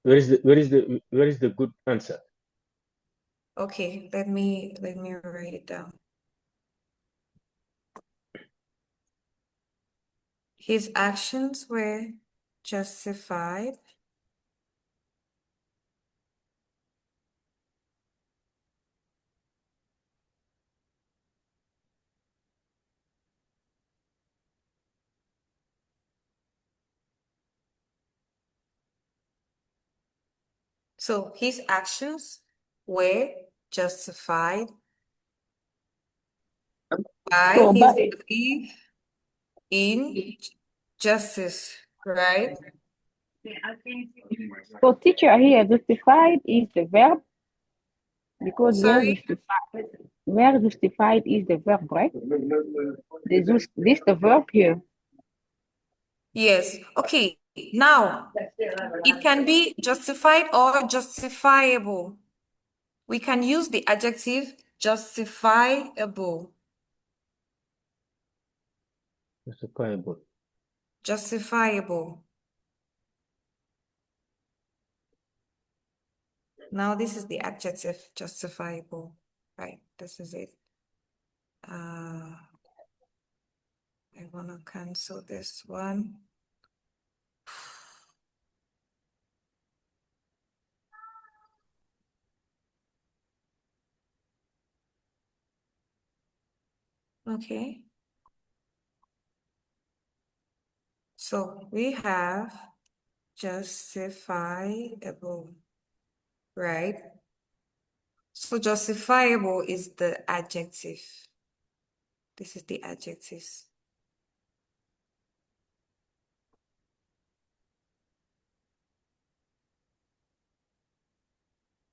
Where is the good answer? Okay, let me write it down. His actions were justified so his actions were justified by So, his but belief in justice, right? so teacher here, justified is the verb because Sorry? where justified is the verb, right? This the verb here. Yes. Okay. Now, it can be justified or justifiable. We can use the adjective justifiable. Justifiable. Justifiable. Now, this is the adjective justifiable. Right. This is it. I want to cancel this one. Okay. So we have justifiable, right? So justifiable is the adjective. This is the adjectives.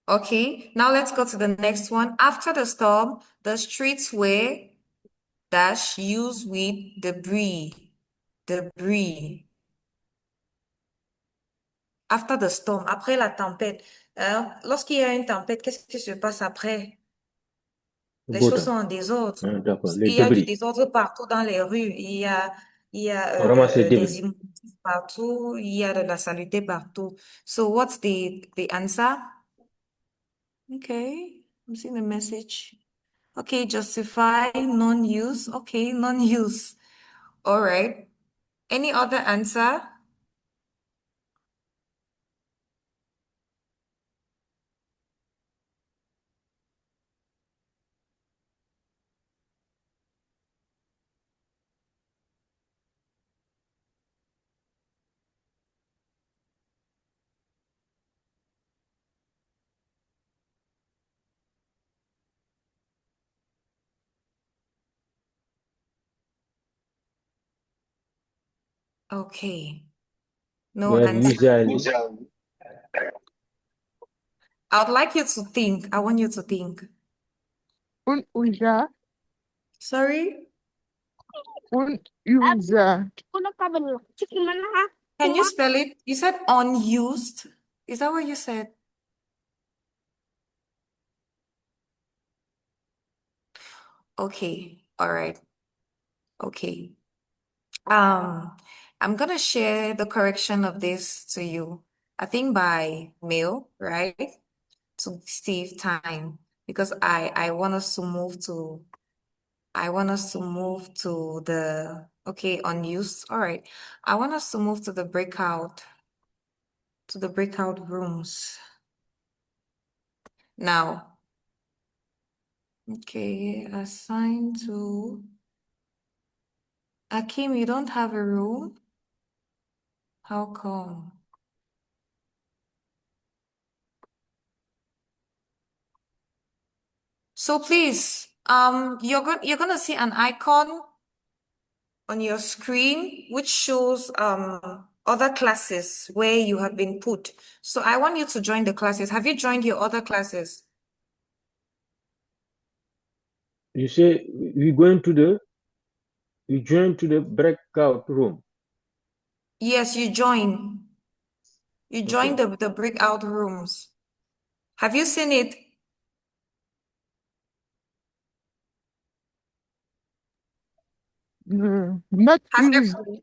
Okay, now let's go to the next one. After the storm, the streets were dash used with debris. Debris. After the storm, après la tempête. Lorsqu'il y a une tempête, qu'est-ce qui se passe après? Les Beau choses sont temps. en désordre. D'accord. Les Il y a du débris. désordre partout dans les rues. Il y a On ramasse les des débris. immondices partout. Il y a de la saleté partout. So what's the answer? Okay, I'm seeing the message. Okay, justify, non-use. Okay, non-use. All right. Any other answer? Okay. No Where answer. usually. I would like you to think. I want you to think. Unusual. Sorry? Unusual. Can you spell it? You said unused. Is that what you said? Okay. All right. Okay. I'm gonna share the correction of this to you. I think by mail, right? To save time because I want us to move to the okay, unused. All right. I want us to move to the breakout rooms. Now, okay, assign to Akim, you don't have a room? How come? So please, you're gonna see an icon on your screen which shows other classes where you have been put. So I want you to join the classes. Have you joined your other classes? You say we join to the breakout room. Yes, you join. You join the breakout rooms. Have you seen it? Not easy.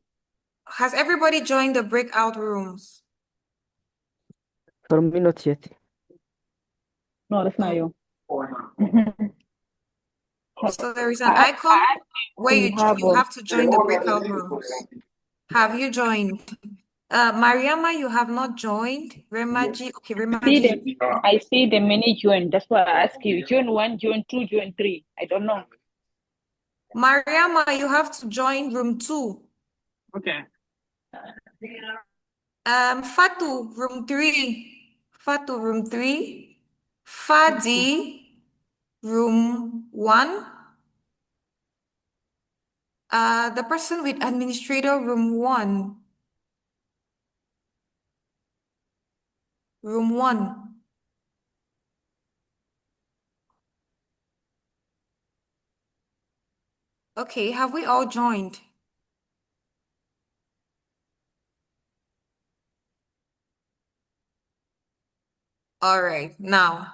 Has everybody joined the breakout rooms? For me, not yet. No, that's not you. So there is an I icon where actually have you one. have to join the breakout rooms. Have you joined? Mariama, you have not joined. Remaji, okay, Remaji. I see the many join. That's why I ask you. Join 1, join 2, join 3. I don't know. Mariama, you have to join room 2. Okay. Fatu, room 3. Fatu, room 3. Fadi, room 1. The person with administrator, room 1. Room 1. Okay, have we all joined? All right, now,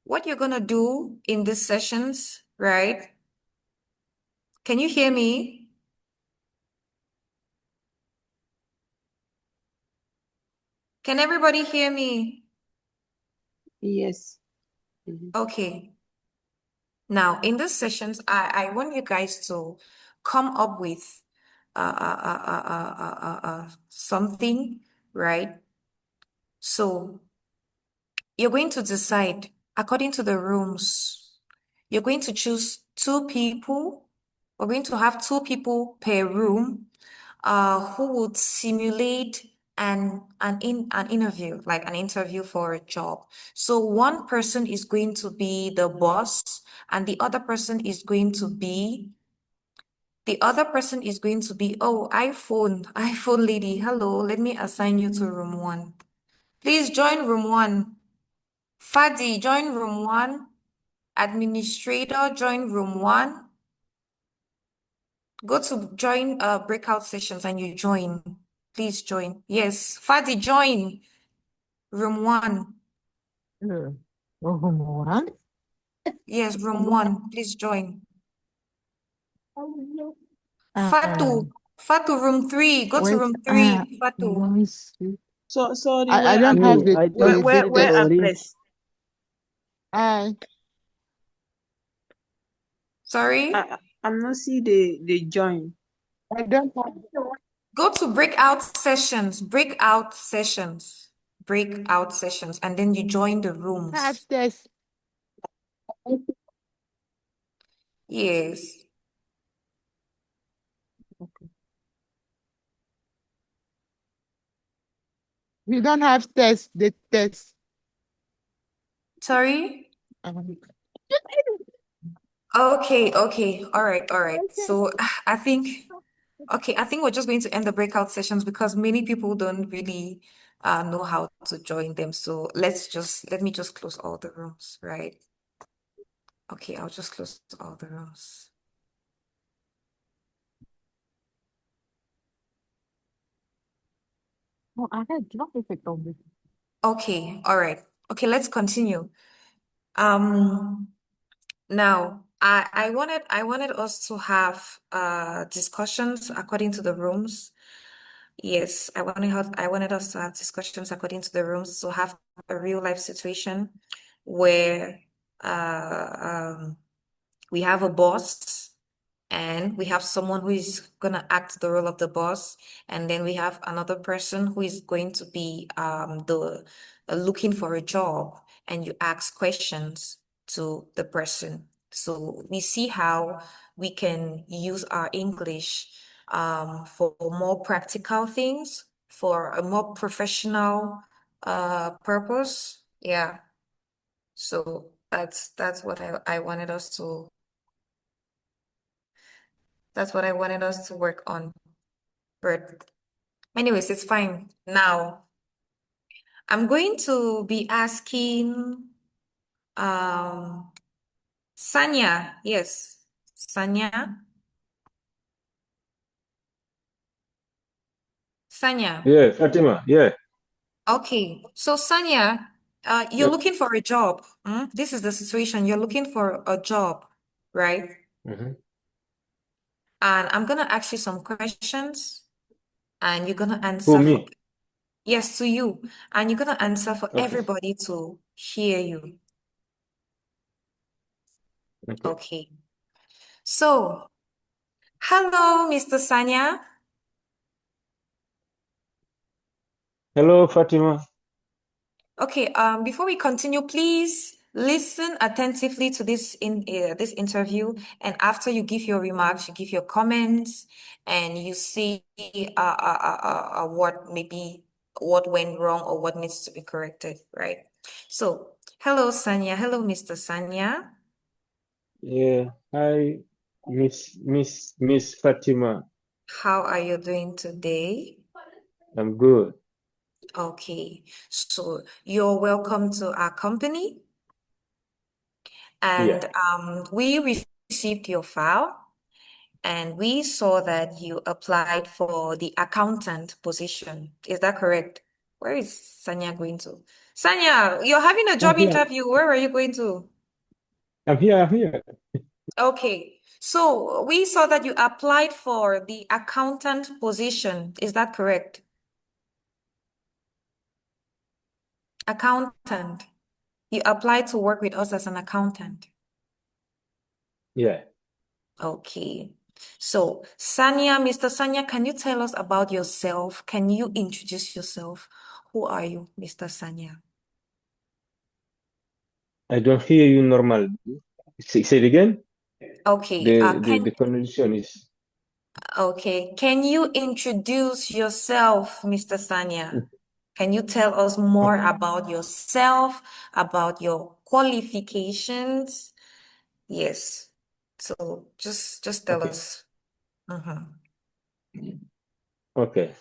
what you're gonna do in these sessions, right? Can you hear me? Can everybody hear me? Yes. Okay. Now, in these sessions, I want you guys to come up with something, right? So you're going to decide according to the rooms. You're going to choose 2 people. We're going to have 2 people per room who would simulate an interview, like an interview for a job. So one person is going to be the boss, and the other person is going to be oh, iPhone lady. Hello, let me assign you to room 1. Please join room 1. Fadi, join room 1. Administrator, join room 1. Go to join breakout sessions and you join. Please join. Yes, Fadi, join room 1. Room 1? Yes, room 1. Please join. Fatu, room 3. Go to Wait, room 3. Fatu. once. So sorry, I where don't am have Me, the I don't where see where the I'm link. pressed? Sorry? I'm not see the join. I don't have. Go to breakout sessions. Breakout sessions. Breakout sessions. And then you join the rooms. Have this. Yes. We don't have test. The test. Sorry? Um, Okay. All right. So I think we're just going to end the breakout sessions because many people don't really know how to join them. So let me just close all the rooms, right? Okay, I'll just close all the rooms. Okay, all right. Okay, let's continue. Now I wanted us to have discussions according to the rooms. Yes, I wanted us to have discussions according to the rooms, to have a real life situation where we have a boss and we have someone who is gonna act the role of the boss, and then we have another person who is going to be the looking for a job, and you ask questions to the person. So we see how we can use our English for more practical things, for a more professional purpose. Yeah. So that's what I wanted us to work on. But anyways, it's fine. Now, I'm going to be asking Sanya. Yes, Sanya. Sanya. Yeah, Fatima. Yeah. Okay. So Sanya, you're Yep. looking for a job. This is the situation. You're looking for a job, right? Mm-hmm. And I'm gonna ask you some questions, and you're gonna Who, answer for me? Yes, to you. And you're gonna answer for Okay. everybody to hear you. Okay. Okay. So, hello, Mr. Sanya. Hello, Fatima. Okay, before we continue, please listen attentively to this interview, and after you give your remarks, you give your comments, and you see what went wrong or what needs to be corrected, right? So, hello, Sanya. Hello, Mr. Sanya. Yeah. Hi, Miss Fatima. How are you doing today? I'm good. Okay, so you're welcome to our company. Yeah. And we received your file and we saw that you applied for the accountant position. Is that correct? Where is Sanya going to? Sanya, you're having a I'm job here. interview. Where are you going to? I'm here. I'm here. Okay, so we saw that you applied for the accountant position. Is that correct? Accountant. You applied to work with us as an accountant. Yeah. Okay. So, Sanya, Mr. Sanya, can you tell us about yourself? Can you introduce yourself? Who are you, Mr. Sanya? I don't hear you normal. Say it again. Okay, The connection is. okay. Can you introduce yourself, Mr. Sanya? Can you tell us more about yourself, about your qualifications? Yes. So just tell Okay. us. Mhm. Okay.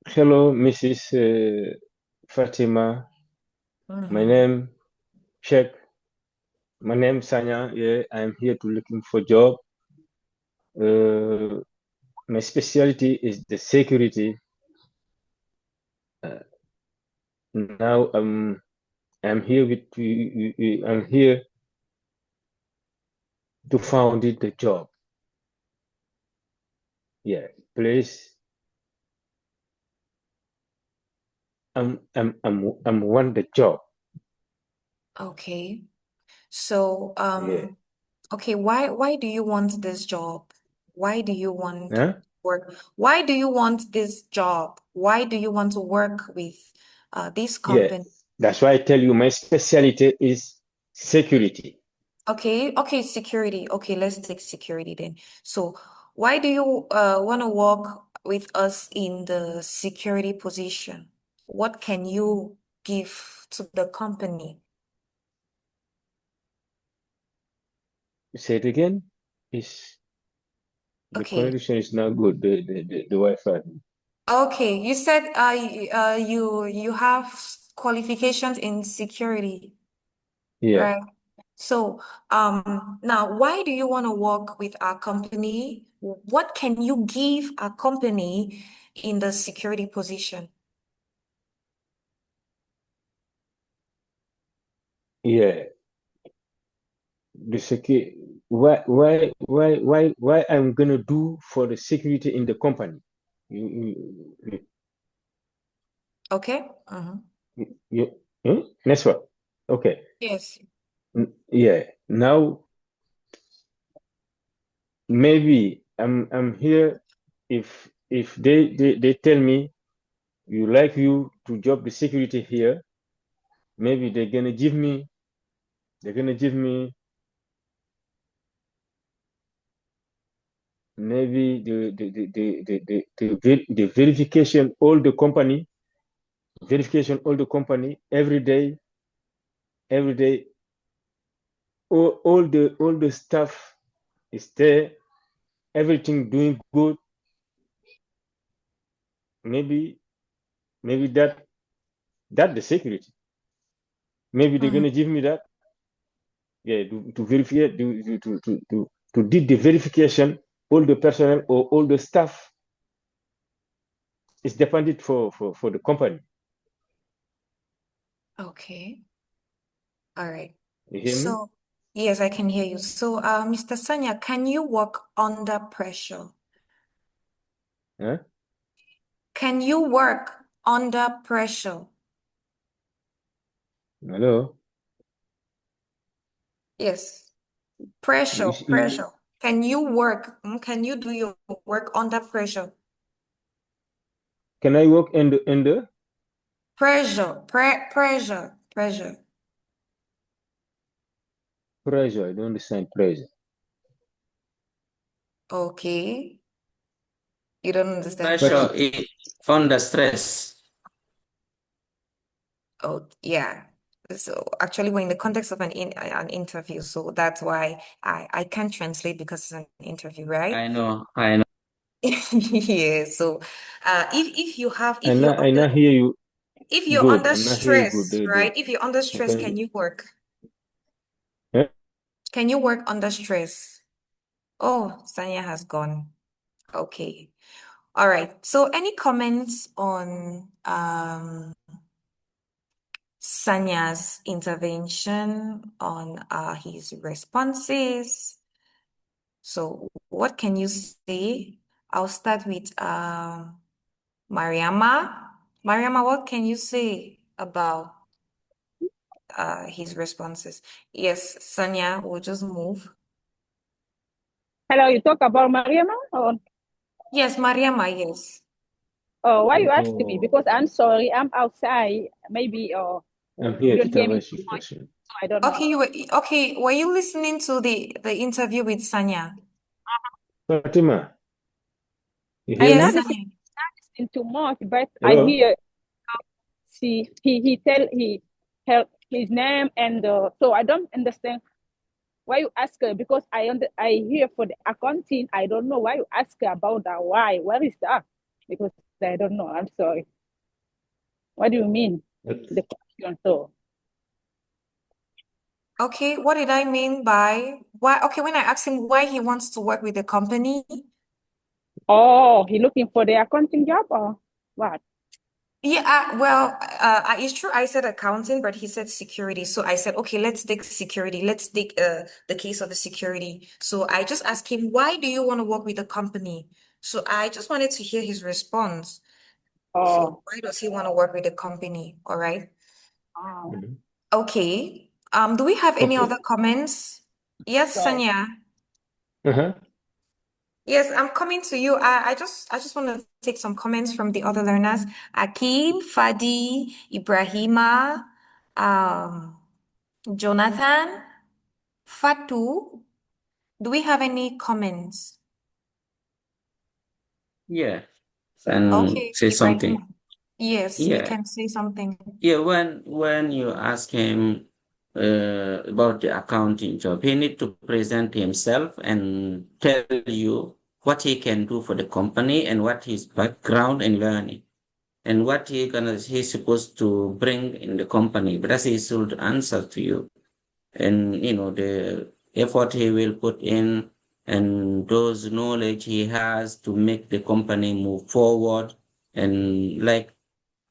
Hello, Mrs. Fatima. My Mhm. name Sheikh. My name Sanya. Yeah, I'm here to looking for job. My specialty is the security. Now I'm here with I'm here to found it the job. Yeah, please. I'm want the job. Okay. So, Yeah. okay, why do you want this job? Why do you want Huh? work? Why do you want this job? Why do you want to work with this Yeah. company? That's why I tell you my specialty is security. Okay, security. Okay, let's take security then. So, why do you want to work with us in the security position? What can you give to the company? Say it again. Is the Okay. connection is not good. The Wi-Fi. Okay, you said you have qualifications in security, Yeah. right? So now why do you want to work with our company? What can you give our company in the security position? Yeah. The security. Why I'm gonna do for the security in the company? You, Okay. Next one. Okay. Yes. Yeah. Now maybe I'm here if they tell me you like you to job the security here, maybe they're gonna give me maybe the verification all the company every day all the stuff is there, everything doing good. Maybe that the security. Maybe they're gonna give me that. Yeah, to verify to did the verification, all the personnel or all the staff is dependent for the company. Okay. All right. You hear me? So, yes, I can hear you. So, Mr. Sanya, can you work under pressure? Huh? Can you work under pressure? Hello? Yes. Pressure, Is- is- pressure. Can you work? Can you do your work under pressure? Can I work in the Pressure, pressure. pressure? I don't understand pressure. Okay. You don't understand Pressure pressure. is under stress. Oh, yeah. So actually, we're in the context of an interview, so that's why I can't translate because it's an interview, right? I know, I know. Yeah. So, if you have I not hear you if you're good. under I'm not hear you good. stress, right? If you're under stress, Can can you? you work? Huh? Can you work under stress? Oh, Sanya has gone. Okay. All right. So, any comments on Sanya's intervention on his responses? So, what can you say? I'll start with Mariama. Mariama, what can you say about his responses? Yes, Sanya, we'll just move. Hello, you talk about Mariama? Or Yes, Mariama, yes. oh, why you asking me? Because I'm sorry, I'm outside. Maybe I'm you here to don't hear me answer too your much, question. so I don't know. Okay, were you listening to the interview with Sanya? Fatima, you I hear am Yes, not me? listening, Sanya. not listening too much, but I Hello? hear he tell his name and so I don't understand why you ask her because I hear for the accounting. I don't know why you ask her about that. Why? Where is that? Because I don't know. I'm sorry. What do you mean? The question. So Okay, what did I mean by why? Okay, when I asked him why he wants to work with the company. oh, he looking for the accounting job or what? Yeah, it's true. I said accounting, but he said security. So I said, okay, let's take security. Let's take the case of the security. So I just asked him, why do you want to work with the company? So I just wanted to hear his response. So Oh, why does he want to work with the company? All right. oh. Okay. Do we have any Okay. other comments? Yes, So Sanya. Uh-huh. Yes, I'm coming to you. I just want to take some comments from the other learners. Akeem, Fadi, Ibrahima, Jonathan, Fatu. Do we have any comments? Yeah, and Okay, say something. Ibrahima. Yes, you Yeah, can say something. yeah. When you ask him about the accounting job, he need to present himself and tell you what he can do for the company and what his background and learning and what he's supposed to bring in the company. But he should answer to you, and the effort he will put in and those knowledge he has to make the company move forward, and like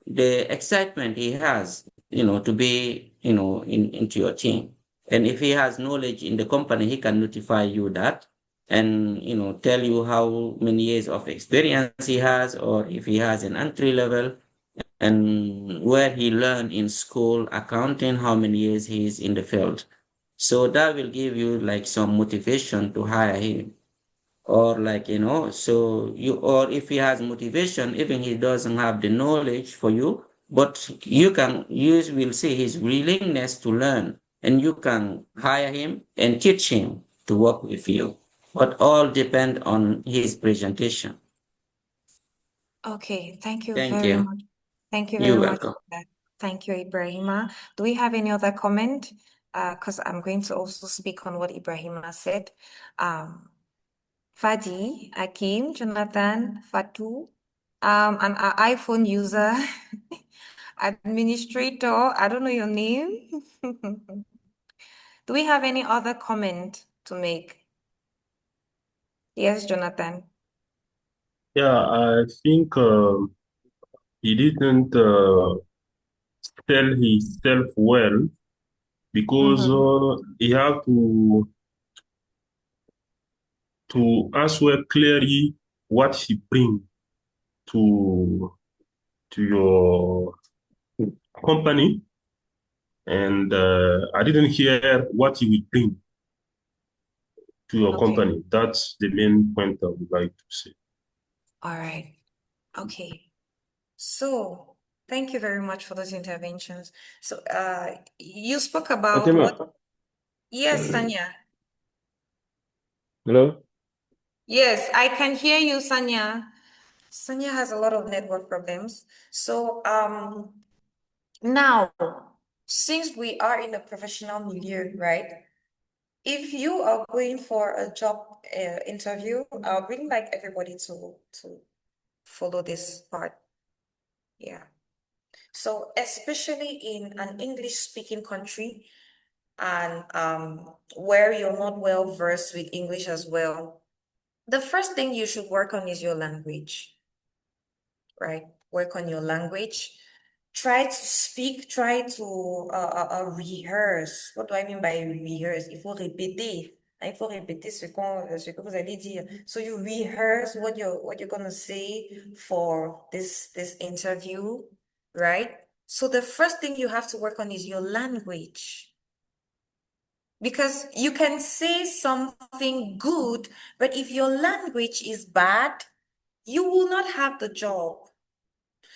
the excitement he has, to be, into your team. And if he has knowledge in the company, he can notify you that and, tell you how many years of experience he has, or if he has an entry level and where he learned in school accounting, how many years he is in the field. So that will give you like some motivation to hire him. Or like, or if he has motivation, even he doesn't have the knowledge for you, but you will see his willingness to learn and you can hire him and teach him to work with you. But all depend on his presentation. Okay, thank you Thank very you. much. Thank you You're very much welcome. for that. Thank you, Ibrahima. Do we have any other comment? Because I'm going to also speak on what Ibrahima said. Fadi, Akim, Jonathan, Fatu, an iPhone user, administrator, I don't know your name. Do we have any other comment to make? Yes, Jonathan. Yeah, I think he didn't tell himself well because he have to answer clearly what he brings to your company, and I didn't hear what you would bring to your Okay. company. That's the main point I would like to say. All right. Okay. So thank you very much for those interventions. So you spoke about Fatima, what? Yes, Sanya. hello? Yes, I can hear you, Sanya. Sanya has a lot of network problems. So now, since we are in a professional milieu, right? If you are going for a job interview, I would really like everybody to follow this part. Yeah. So especially in an English-speaking country and where you're not well versed with English as well, the first thing you should work on is your language, right? Work on your language. Try to speak, try to rehearse. What do I mean by rehearse? Il faut répéter. Il faut répéter ce que vous allez dire. So you rehearse what you're gonna say for this interview, right? So the first thing you have to work on is your language. Because you can say something good, but if your language is bad, you will not have the job.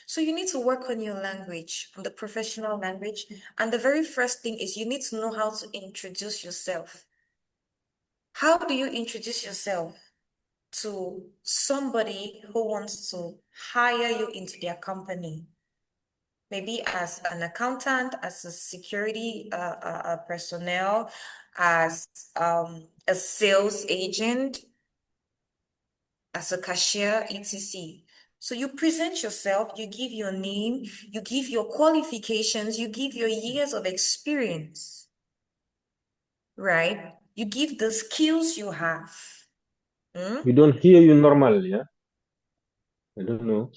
So you need to work on your language, on the professional language. And the very first thing is you need to know how to introduce yourself. How do you introduce yourself to somebody who wants to hire you into their company? Maybe as an accountant, as a security personnel, as a sales agent, as a cashier, etc. So you present yourself, you give your name, you give your qualifications, you give your years of experience, right? You give the skills you have. We don't hear you normally, yeah? I don't know.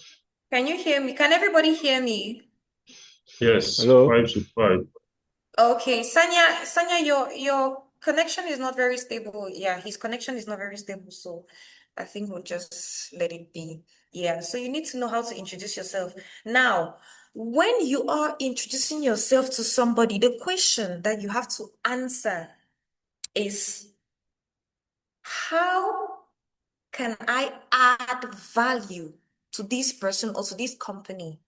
Can you hear me? Can everybody hear me? Yes, Hello? 5 to 5. Okay, Sanya, your connection is not very stable. Yeah, his connection is not very stable, so I think we'll just let it be. Yeah, so you need to know how to introduce yourself. Now, when you are introducing yourself to somebody, the question that you have to answer is, how can I add value to this person or to this company?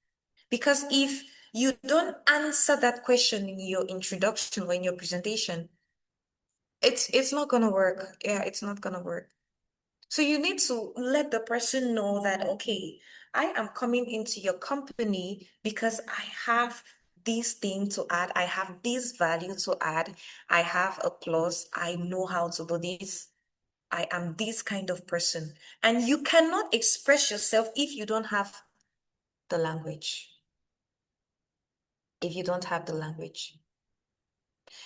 Because if you don't answer that question in your introduction or in your presentation, it's not gonna work. Yeah, it's not gonna work. So you need to let the person know that, okay, I am coming into your company because I have this thing to add. I have this value to add. I have a plus. I know how to do this. I am this kind of person. And you cannot express yourself if you don't have the language. If you don't have the language.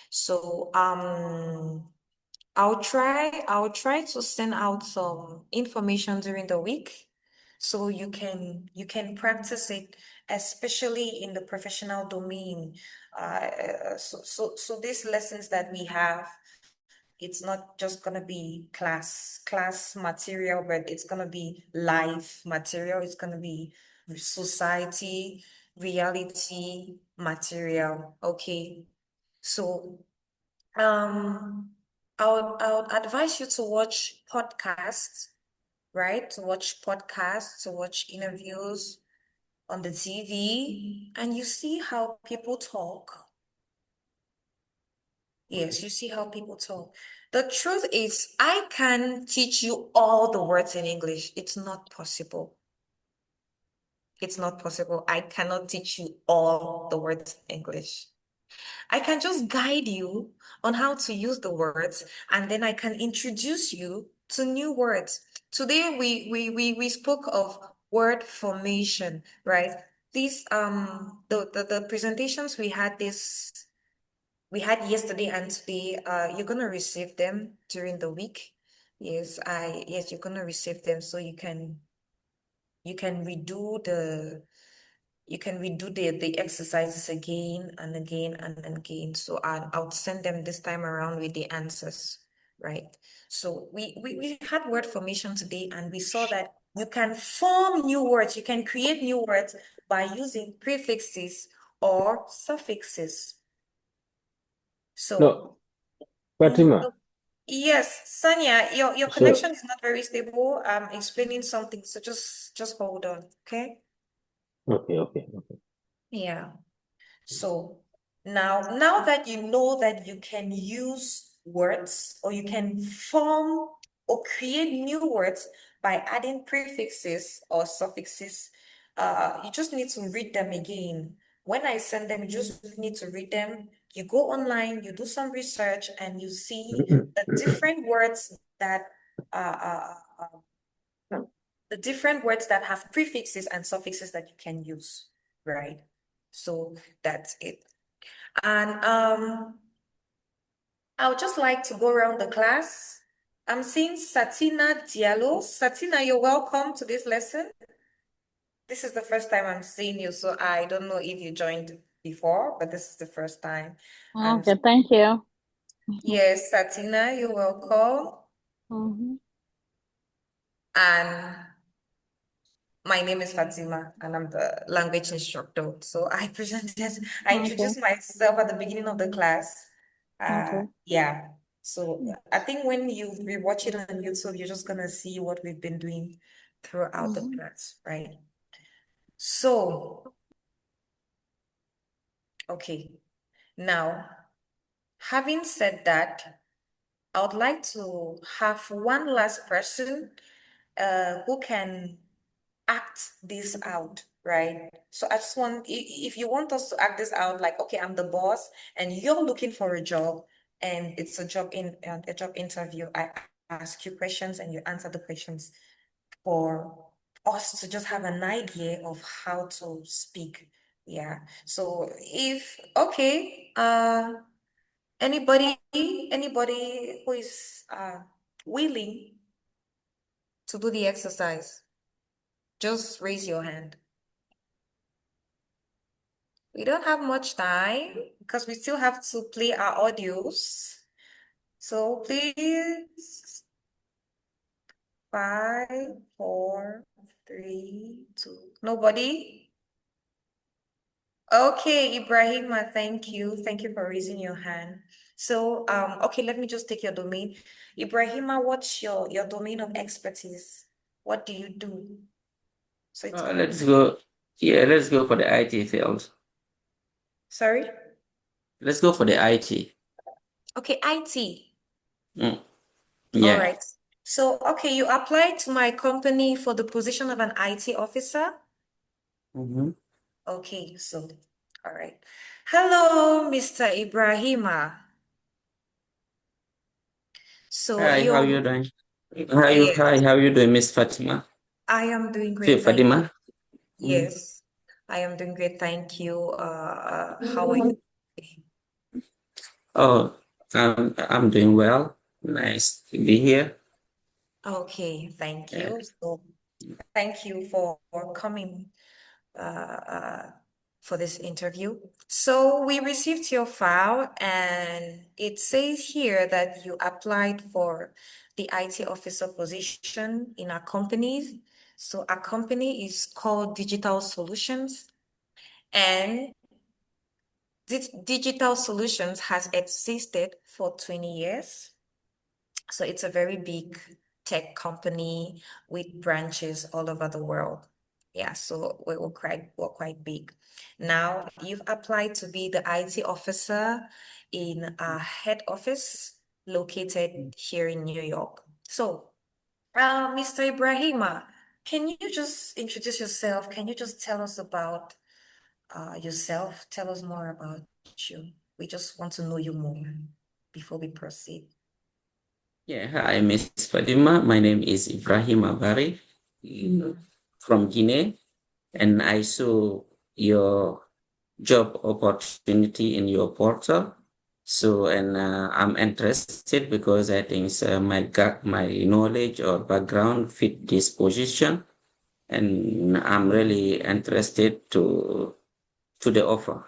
So I'll try to send out some information during the week so you can practice it, especially in the professional domain. So these lessons that we have, it's not just gonna be class material, but it's gonna be life material. It's gonna be society, reality material. Okay. So I would advise you to watch podcasts, right? To watch podcasts, to watch interviews on the TV, and you see how people talk. Yes, you see how people talk. The truth is, I can teach you all the words in English. It's not possible. It's not possible. I cannot teach you all the words in English. I can just guide you on how to use the words, and then I can introduce you to new words. Today we spoke of word formation, right? These the presentations we had yesterday and today, you're gonna receive them during the week. Yes, you're gonna receive them so you can redo the exercises again and again and again. So I'll send them this time around with the answers, right? So we had word formation today, and we saw that you can form new words, you can create new words by using prefixes or suffixes. So, No, Fatima. so yes, Sanya, your So, connection is not very stable. I'm explaining something, so just hold on, okay? okay. Yeah. So now that you know that you can use words or you can form or create new words by adding prefixes or suffixes, you just need to read them again. When I send them, you just need to read them. You go online, you do some research, and you see the different words that the different words that have prefixes and suffixes that you can use, right? So that's it. And I would just like to go around the class. I'm seeing Satina Diallo. Satina, you're welcome to this lesson. This is the first time I'm seeing you, so I don't know if you joined before, but this is the first time. Okay, thank you. Yes, Satina, you're welcome. And my name is Fatima, and I'm the language instructor. So I introduced myself at the beginning of the class. Yeah. So I think when you rewatch it on YouTube, you're just gonna see what we've been doing throughout the class, right? So, okay. Now, having said that, I would like to have one last person who can act this out, right? So I just want, if you want us to act this out, like, okay, I'm the boss and you're looking for a job and it's a job interview. I ask you questions and you answer the questions for us to just have an idea of how to speak. Yeah. So okay, anybody who is willing to do the exercise, just raise your hand. We don't have much time because we still have to play our audios. So please, 5, 4, 3, 2. Nobody? Okay, Ibrahima, thank you. Thank you for raising your hand. So, okay, let me just take your domain. Ibrahima, what's your domain of expertise? What do you do? So it's Let's go. Yeah, let's go for the IT field. Sorry? Let's go for the IT. Okay, IT. Yeah. All right. So, okay, you applied to my company for the position of an IT officer. Okay, so, all right. Hello, Mr. Ibrahima. So Hi, how you doing? Hi, Yes. how you doing, Miss Fatima? I am doing great, thank you. Fatima? Yes, I am doing great, thank you. How are you? Oh, I'm doing well. Nice to be here. Okay, thank you. So thank you for coming for this interview. So we received your file and it says here that you applied for the IT officer position in our company. So our company is called Digital Solutions, and Digital Solutions has existed for 20 years. So it's a very big tech company with branches all over the world. Yeah, so we're quite big. Now, you've applied to be the IT officer in our head office located here in New York. So, Mr. Ibrahima, can you just introduce yourself? Can you just tell us about yourself? Tell us more about you. We just want to know you more before we proceed. Yeah, hi, Miss Fatima. My name is Ibrahim Abari from Guinea, and I saw your job opportunity in your portal. So, and I'm interested because I think my knowledge or background fit this position, and I'm really interested to the offer.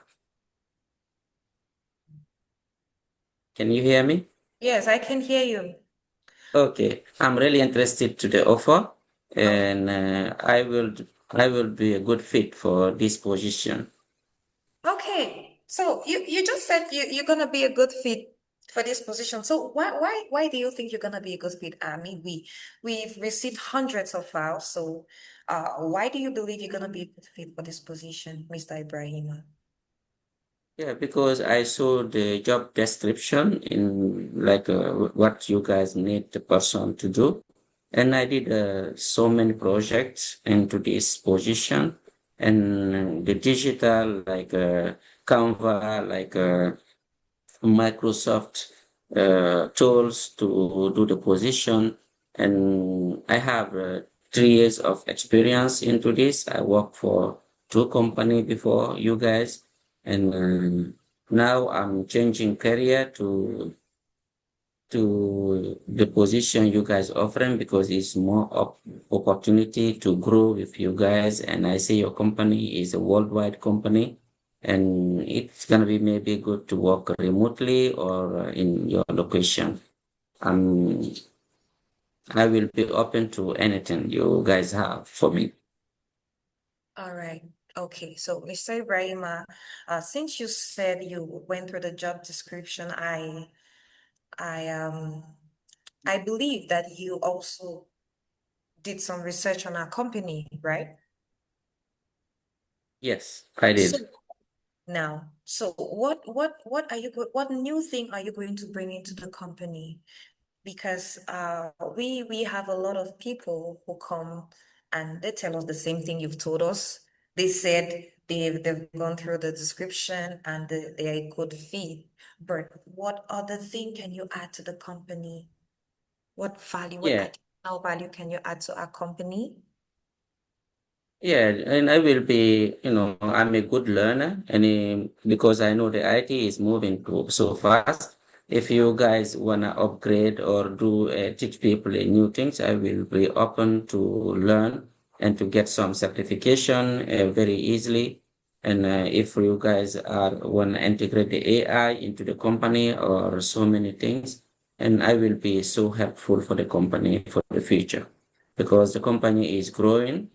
Can you hear me? Yes, I can hear you. Okay, I'm really interested to the offer, and I will be a good fit for this position. Okay, so you just said you're gonna be a good fit for this position. So why do you think you're gonna be a good fit? I mean, we've received hundreds of files. So why do you believe you're gonna be a good fit for this position, Mr. Ibrahima? Yeah, because I saw the job description in like what you guys need the person to do, and I did so many projects into this position, and the digital like Canva, like Microsoft tools to do the position, and I have 3 years of experience into this. I worked for 2 companies before you guys, and now I'm changing career to the position you guys offering because it's more opportunity to grow with you guys. And I see your company is a worldwide company, and it's gonna be maybe good to work remotely or in your location. I will be open to anything you guys have for me. All right. Okay. So, Mr. Ibrahima, since you said you went through the job description, I believe that you also did some research on our company, right? Yes, I So did. now, so what are you what new thing are you going to bring into the company? Because we have a lot of people who come and they tell us the same thing you've told us. They said they've gone through the description and they're a good fit. But what other thing can you add to the company? What value, what Yeah. additional value can you add to our company? Yeah, and I will be, I'm a good learner, and because I know the IT is moving so fast. If you guys wanna upgrade or do teach people new things, I will be open to learn and to get some certification very easily. And if you guys are wanna integrate the AI into the company or so many things, and I will be so helpful for the company for the future because the company is growing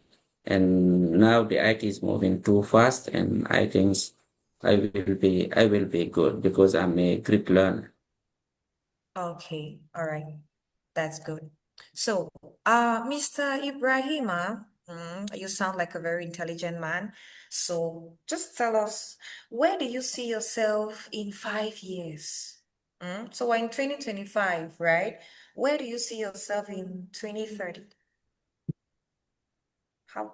and now the IT is moving too fast, and I think I will be good because I'm a great learner. Okay, all right. That's good. So, Mr. Ibrahima, you sound like a very intelligent man. So just tell us, where do you see yourself in 5 years? So we're in 2025, right? Where do you see yourself in 2030?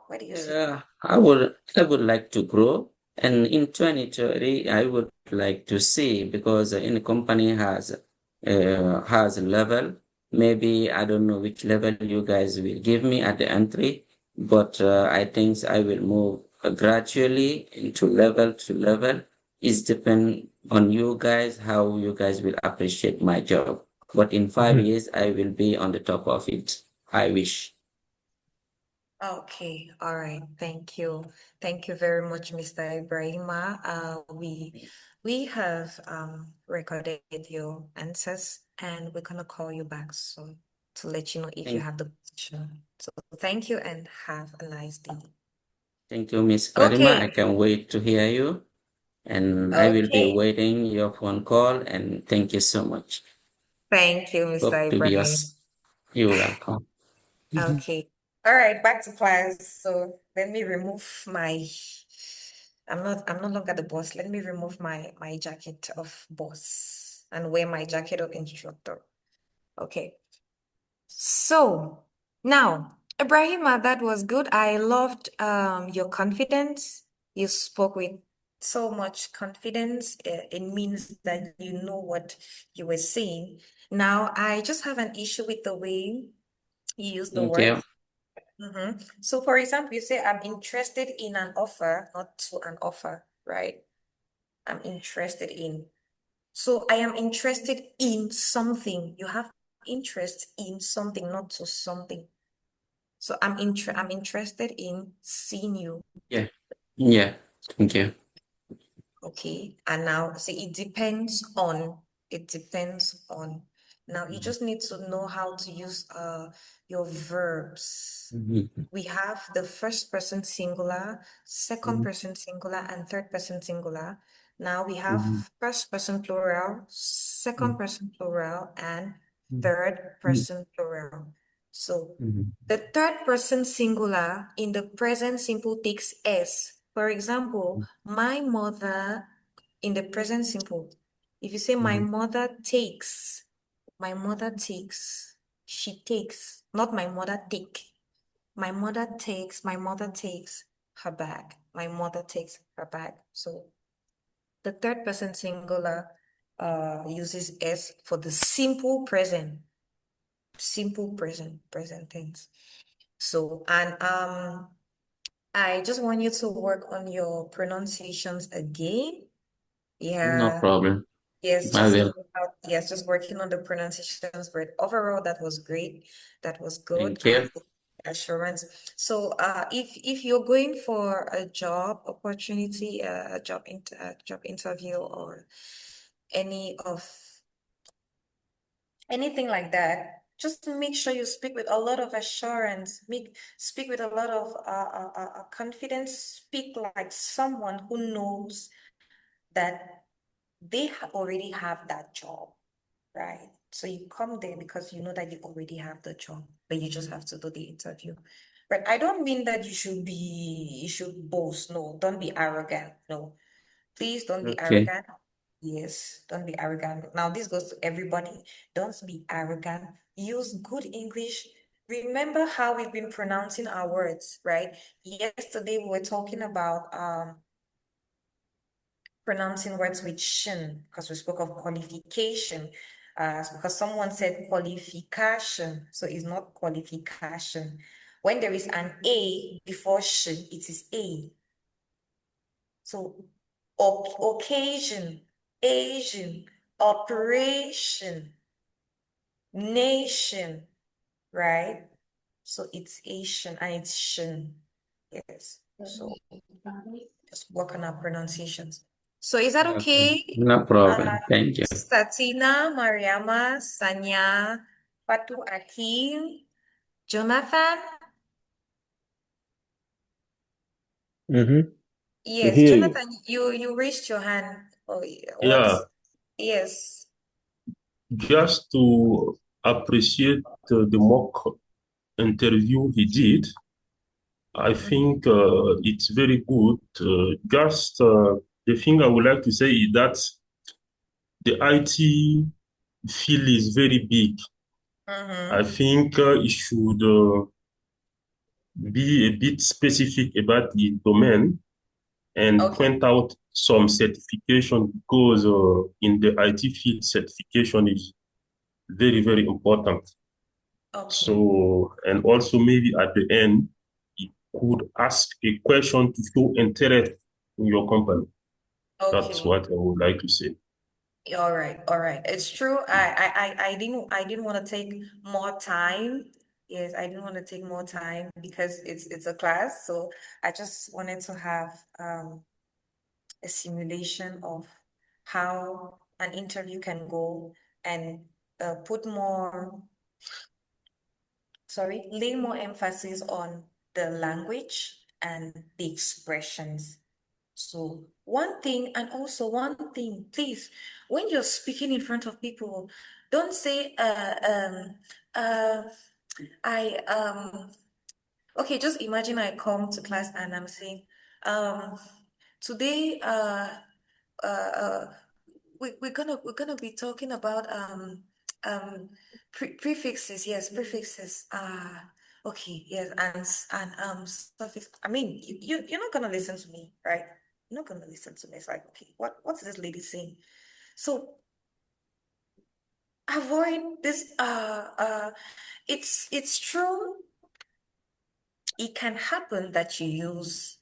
Where do you see? I would like to grow, and in 2030, I would like to see because in the company has a level. Maybe I don't know which level you guys will give me at the entry, but I think I will move gradually into level to level. It's depend on you guys how you guys will appreciate my job. But in 5 years, I will be on the top of it. I wish. Okay, all right. Thank you. Thank you very much, Mr. Ibrahima. We have recorded your answers and we're gonna call you back soon to let you know if you have the position. So thank you and have a nice day. Thank you, Miss Karima. I Okay. can wait to hear you, and I will be Okay. waiting your phone call. And thank you so much. Thank you, Mr. Hope to be Ibrahim. yours. You're welcome. Okay. All right, back to class. So let me remove my I'm no longer the boss. Let me remove my jacket of boss and wear my jacket of instructor. Okay. So now, Ibrahima, that was good. I loved your confidence. You spoke with so much confidence. It means that you know what you were saying. Now, I just have an issue with the way you use the Thank word. you. So, for example, you say, I'm interested in an offer, not to an offer, right? I'm interested in. So, I am interested in something. You have interest in something, not to something. So, I'm interested in seeing you. Yeah. Yeah. Thank you. Okay. And now, see, it depends on. Now, you just need to know how to use your verbs. Mhm. We have the first person singular, second Mhm. person singular, and third person singular. Now we Mhm. have first person plural, second Mhm. person plural, and Mhm. third person plural. So Mhm. the third person singular in the present simple takes S. For example, my mother in the present simple. If you say my Mhm. mother takes, she takes, not my mother take. My mother takes her bag. My mother takes her bag. So the third person singular uses S for the simple present tense. So, and I just want you to work on your pronunciations again. No Yeah. problem. Yes, I will. just working on the pronunciations, but overall that was great. That was good. Thank you. Assurance. So, if you're going for a job opportunity, a job interview, or any of anything like that, just make sure you speak with a lot of assurance. Speak with a lot of confidence. Speak like someone who knows that they already have that job, right? So you come there because you know that you already have the job, but you just have to do the interview. But I don't mean that you should boast. No, don't be arrogant. No, please don't be Okay. arrogant. Yes, don't be arrogant. Now, this goes to everybody. Don't be arrogant. Use good English. Remember how we've been pronouncing our words, right? Yesterday we were talking about pronouncing words with shin because we spoke of qualification. Because someone said qualification, so it's not qualification. When there is an A before shin, it is A. So occasion, Asian, operation, nation, right? So it's Asian and it's shin. Yes. So just work on our pronunciations. So is that okay? No problem. Thank you. Satina, Mariama, Sanya, Fatu Akim, Jonathan? Mm-hmm. To Yes, hear you. Jonathan, you raised your hand. Oh, Yeah, yes. just to appreciate the mock interview he did, I think it's very good. Just the thing I would like to say is that the IT field is very big. I think it should be a bit specific about the domain and Okay. point out some certification because in the IT field, certification is very, very important. Okay. So, and also maybe at the end, you could ask a question to show interest in your company. That's Okay. what I would like to say. All right. It's true. I didn't want to take more time. Yes, I didn't want to take more time because it's a class. So I just wanted to have a simulation of how an interview can go and lay more emphasis on the language and the expressions. So one thing, please, when you're speaking in front of people, don't say okay, just imagine I come to class and I'm saying, today we're gonna be talking about prefixes. Yes, prefixes. Okay, yes, and suffix. I mean, you're not gonna listen to me, right? You're not gonna listen to me. It's like, okay, what's this lady saying? So avoid this. It's true. It can happen that you use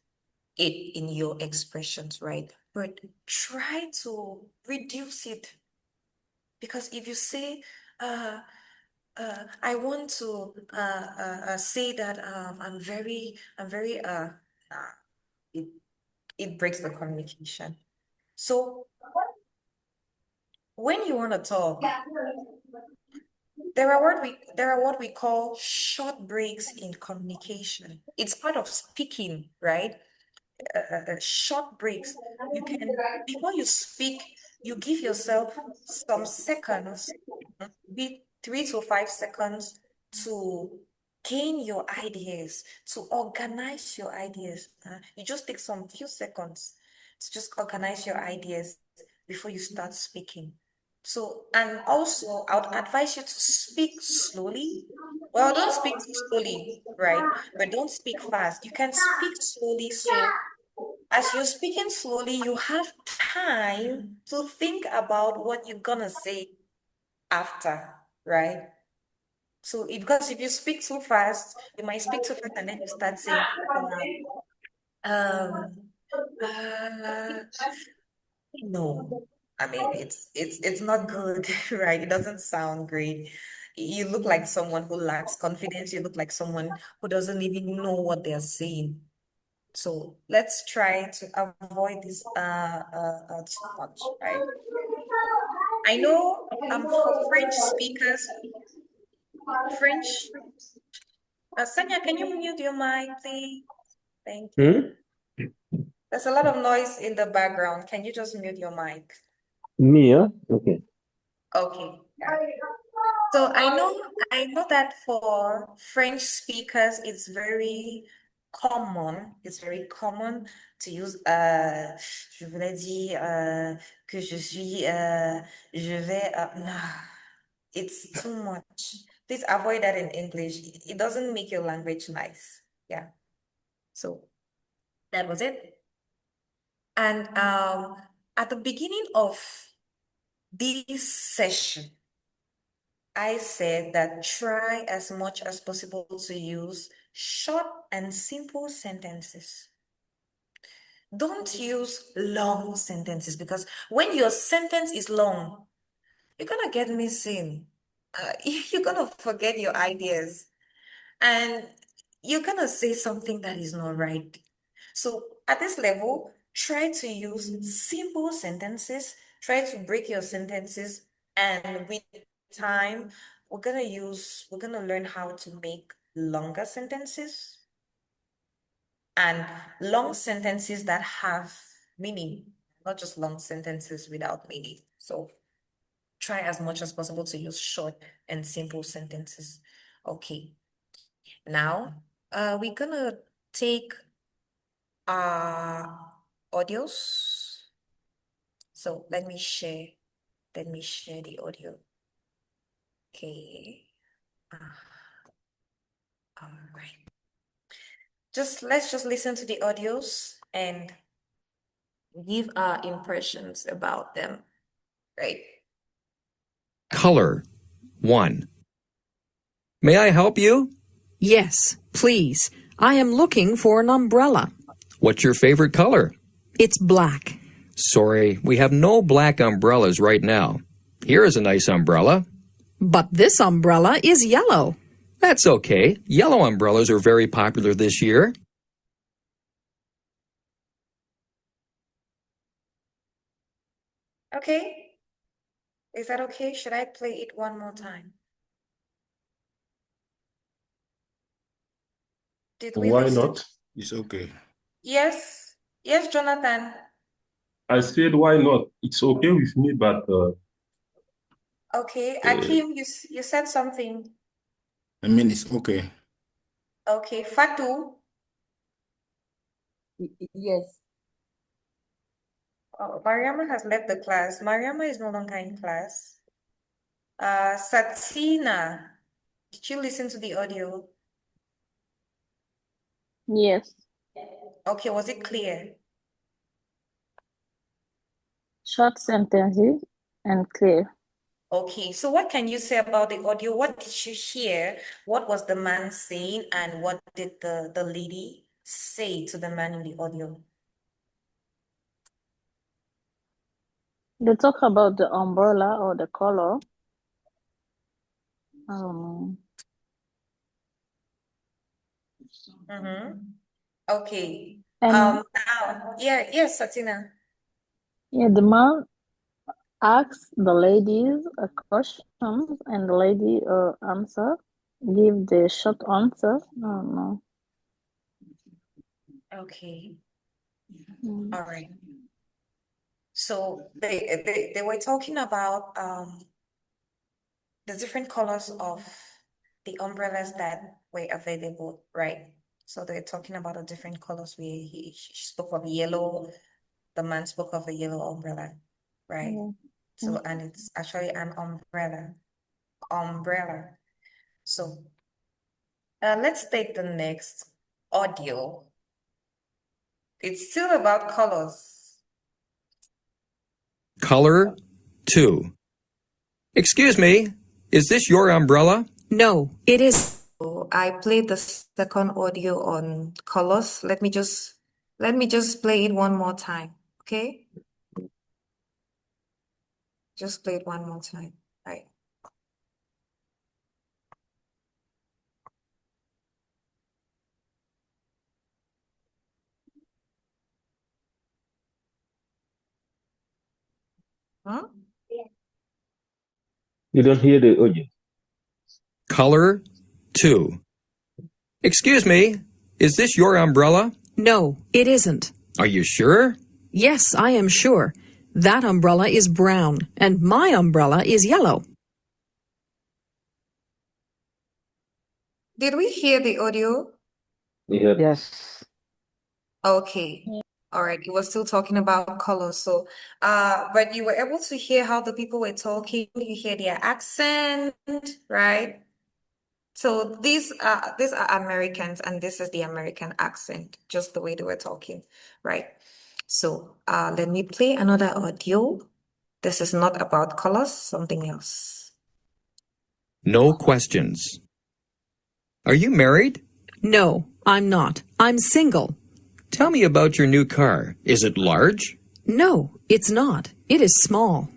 it in your expressions, right? But try to reduce it. Because if you say, I want to say that it breaks the communication. So when you want to talk, There are what we call short breaks in communication. It's part of speaking, right? Short breaks. You can, before you speak, you give yourself some seconds, be 3 to 5 seconds to gain your ideas, to organize your ideas. You just take some few seconds to just organize your ideas before you start speaking. So, and also, I would advise you to speak slowly. Well, don't speak too slowly, right? But don't speak fast. You can speak slowly. So, as you're speaking slowly, you have time to think about what you're gonna say after, right? So, because if you speak too fast, you might speak too fast and then you start saying, um, uh, no. I mean, it's not good, right? It doesn't sound great. You look like someone who lacks confidence. You look like someone who doesn't even know what they're saying. So let's try to avoid this too much, right? I know for French speakers, French. Sanya, can you mute your mic, please? Thank you. There's a lot of noise in the background. Can you just mute your mic? Me, huh? Okay. Okay. Yeah. So I know that for French speakers, it's very common. It's very common to use je voulais dire que je suis je vais nah, it's too much. Please avoid that in English. It doesn't make your language nice. Yeah. So that was it. And at the beginning of this session, I said that try as much as possible to use short and simple sentences. Don't use long sentences, because when your sentence is long, you're gonna get missing. You're gonna forget your ideas, and you're gonna say something that is not right. So at this level, try to use simple sentences, try to break your sentences, and with time, we're gonna learn how to make longer sentences and long sentences that have meaning, not just long sentences without meaning. So try as much as possible to use short and simple sentences. Okay. Now, we're gonna take audios. So let me share the audio. Okay. All right. Let's just listen to the audios and give our impressions about them, right? Color 1. May I help you? Yes, please. I am looking for an umbrella. What's your favorite color? It's black. Sorry, we have no black umbrellas right now. Here is a nice umbrella. But this umbrella is yellow. That's okay. Yellow umbrellas are very popular this year. Okay. Is that okay? Should I play it one more time? Did we Why listen? not? It's okay. Yes. Yes, Jonathan. I said, why not? It's okay with me, but Okay. Akim, you said something. I mean, it's okay. Okay. Fatu. Yes. Oh, Mariama has left the class. Mariama is no longer in class. Satina, did you listen to the audio? Yes. Okay, was it clear? Short sentences and clear. Okay, so what can you say about the audio? What did you hear? What was the man saying, and what did the lady say to the man in the audio? They talk about the umbrella or the color. Okay. And Now, yes, Satina. yeah, the man Ask the ladies a question and the lady answer. Give the short answer. Oh no. Okay. Mm. All right. So they were talking about the different colors of the umbrellas that were available, right? So they're talking about the different colors. She spoke of yellow. The man spoke of a yellow umbrella, right? Yeah. So and it's actually an umbrella. So let's take the next audio. It's still about colors. Color 2. Excuse me, is this your umbrella? No, it is. So I played the second audio on colors. Let me just play it one more time, okay? Just play it one more time, right? Huh? You don't hear the audio. Color 2. Excuse me, is this your umbrella? No, it isn't. Are you sure? Yes, I am sure. That umbrella is brown, and my umbrella is yellow. Did we hear the audio? Yes. Okay. All right. It was still talking about colors. So, but you were able to hear how the people were talking. You hear their accent, right? So these are Americans, and this is the American accent, just the way they were talking, right? So, let me play another audio. This is not about colors, something else. No questions. Are you married? No, I'm not. I'm single. Tell me about your new car. Is it large? No, it's not. It is small.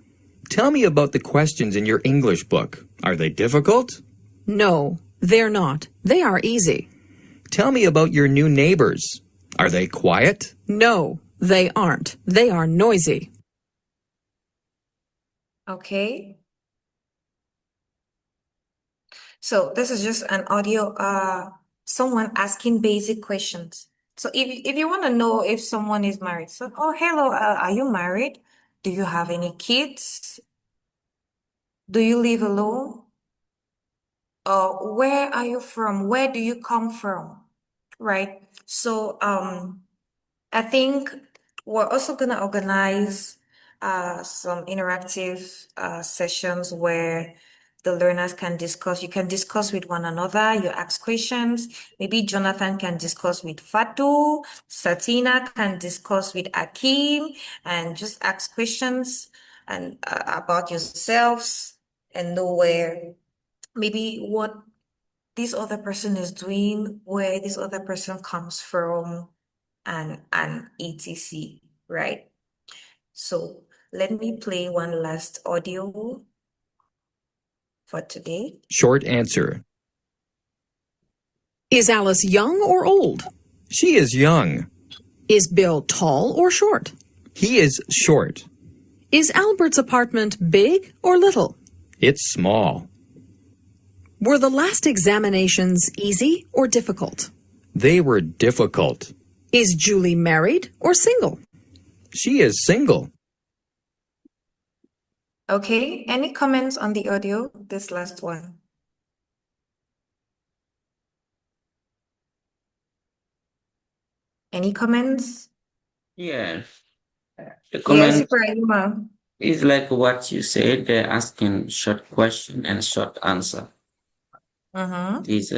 Tell me about the questions in your English book. Are they difficult? No, they're not. They are easy. Tell me about your new neighbors. Are they quiet? No, they aren't. They are noisy. Okay. So this is just an audio, someone asking basic questions. So if you want to know if someone is married, so, oh, hello, are you married? Do you have any kids? Do you live alone? Where are you from? Where do you come from? Right? So, I think we're also gonna organize some interactive sessions where the learners can discuss. You can discuss with one another, you ask questions. Maybe Jonathan can discuss with Fatu, Satina can discuss with Akim, and just ask questions and about yourselves and know where maybe what this other person is doing, where this other person comes from, and etc. Right? So let me play one last audio for today. Short answer. Is Alice young or old? She is young. Is Bill tall or short? He is short. Is Albert's apartment big or little? It's small. Were the last examinations easy or difficult? They were difficult. Is Julie married or single? She is single. Okay, any comments on the audio? This last one. Any comments? Yeah. The Yes, comment Ibrahima. is like what you said, they're asking short question and short answer. These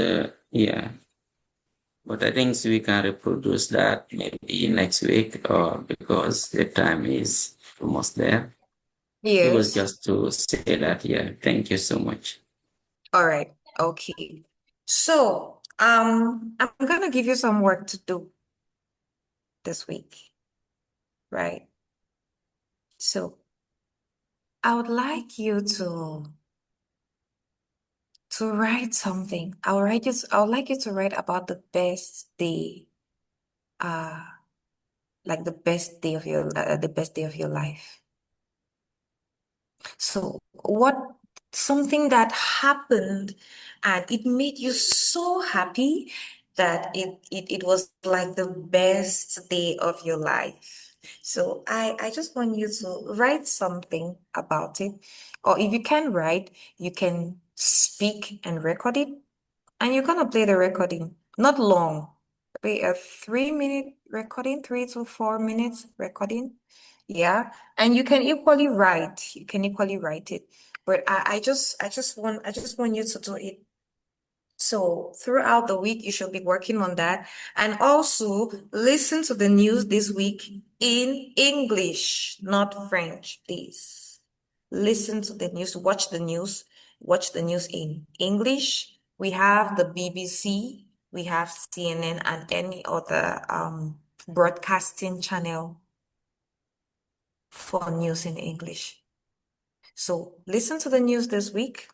yeah. But I think we can reproduce that maybe next week or because the time is almost there. It was Yes. just to say that, yeah, thank you so much. All right. Okay. So, I'm gonna give you some work to do this week, right? So, I would like you to write something. I would like you to write about the best day, like the best day of your life. So something that happened and it made you so happy that it was like the best day of your life. So I just want you to write something about it. Or if you can write, you can speak and record it. And you're gonna play the recording, not long. Play a 3-minute recording, 3 to 4 minutes recording. Yeah. And you can equally write. You can equally write it. But I just want you to do it. So throughout the week, you should be working on that. And also listen to the news this week in English, not French, please. Listen to the news, watch the news in English. We have the BBC, we have CNN and any other broadcasting channel for news in English. So listen to the news this week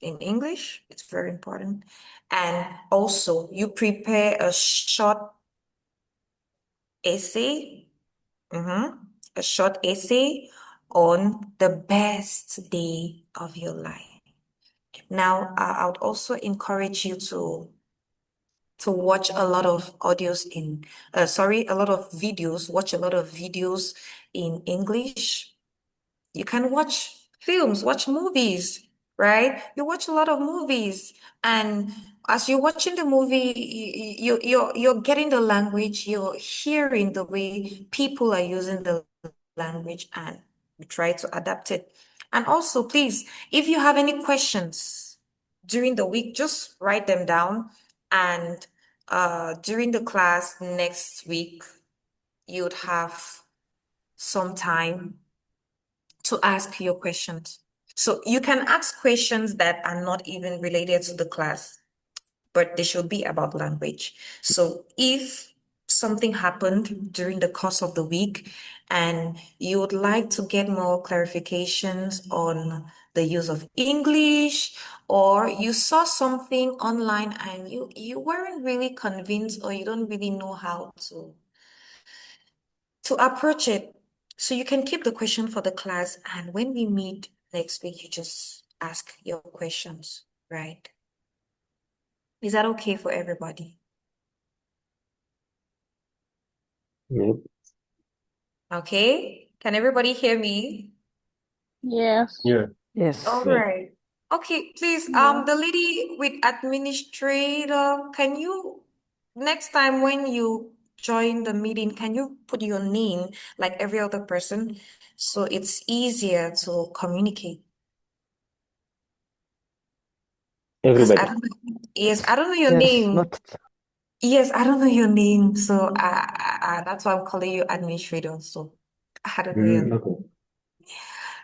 in English. It's very important. And also you prepare a short essay, a short essay on the best day of your life. Now, I would also encourage you to watch a lot of a lot of videos, watch a lot of videos in English. You can watch films, watch movies, right? You watch a lot of movies, and as you're watching the movie, you're getting the language, you're hearing the way people are using the language, and you try to adapt it. And also, please, if you have any questions during the week, just write them down. And during the class next week, you'd have some time to ask your questions. So you can ask questions that are not even related to the class, but they should be about language. So if something happened during the course of the week and you would like to get more clarifications on the use of English, or you saw something online and you weren't really convinced, or you don't really know how to approach it, so you can keep the question for the class, and when we meet next week, you just ask your questions, right? Is that okay for everybody? Yep. Okay. Can everybody hear me? Yes. Yeah. Yes. All Yeah. right. Okay, please, Yeah. the lady with administrator, can you, next time when you join the meeting, can you put your name like every other person so it's easier to communicate? Because Everybody. I don't know your Yes, name. not Yes, I don't know your name, so that's why I'm calling you administrator. So I don't know your name. Okay.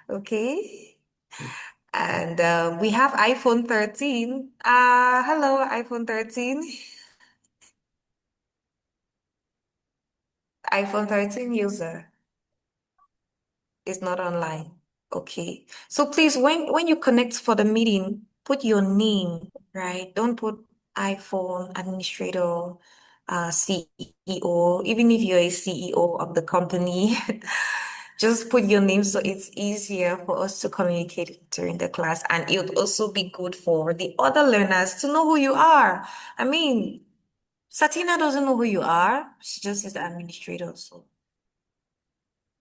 Okay. And we have iPhone 13. Hello, iPhone 13. iPhone 13 user is not online. Okay. So please, when you connect for the meeting, put your name, right? Don't put iPhone administrator, CEO, even if you're a CEO of the company. Just put your name so it's easier for us to communicate during the class. And it would also be good for the other learners to know who you are. I mean, Satina doesn't know who you are. She just is the administrator, so.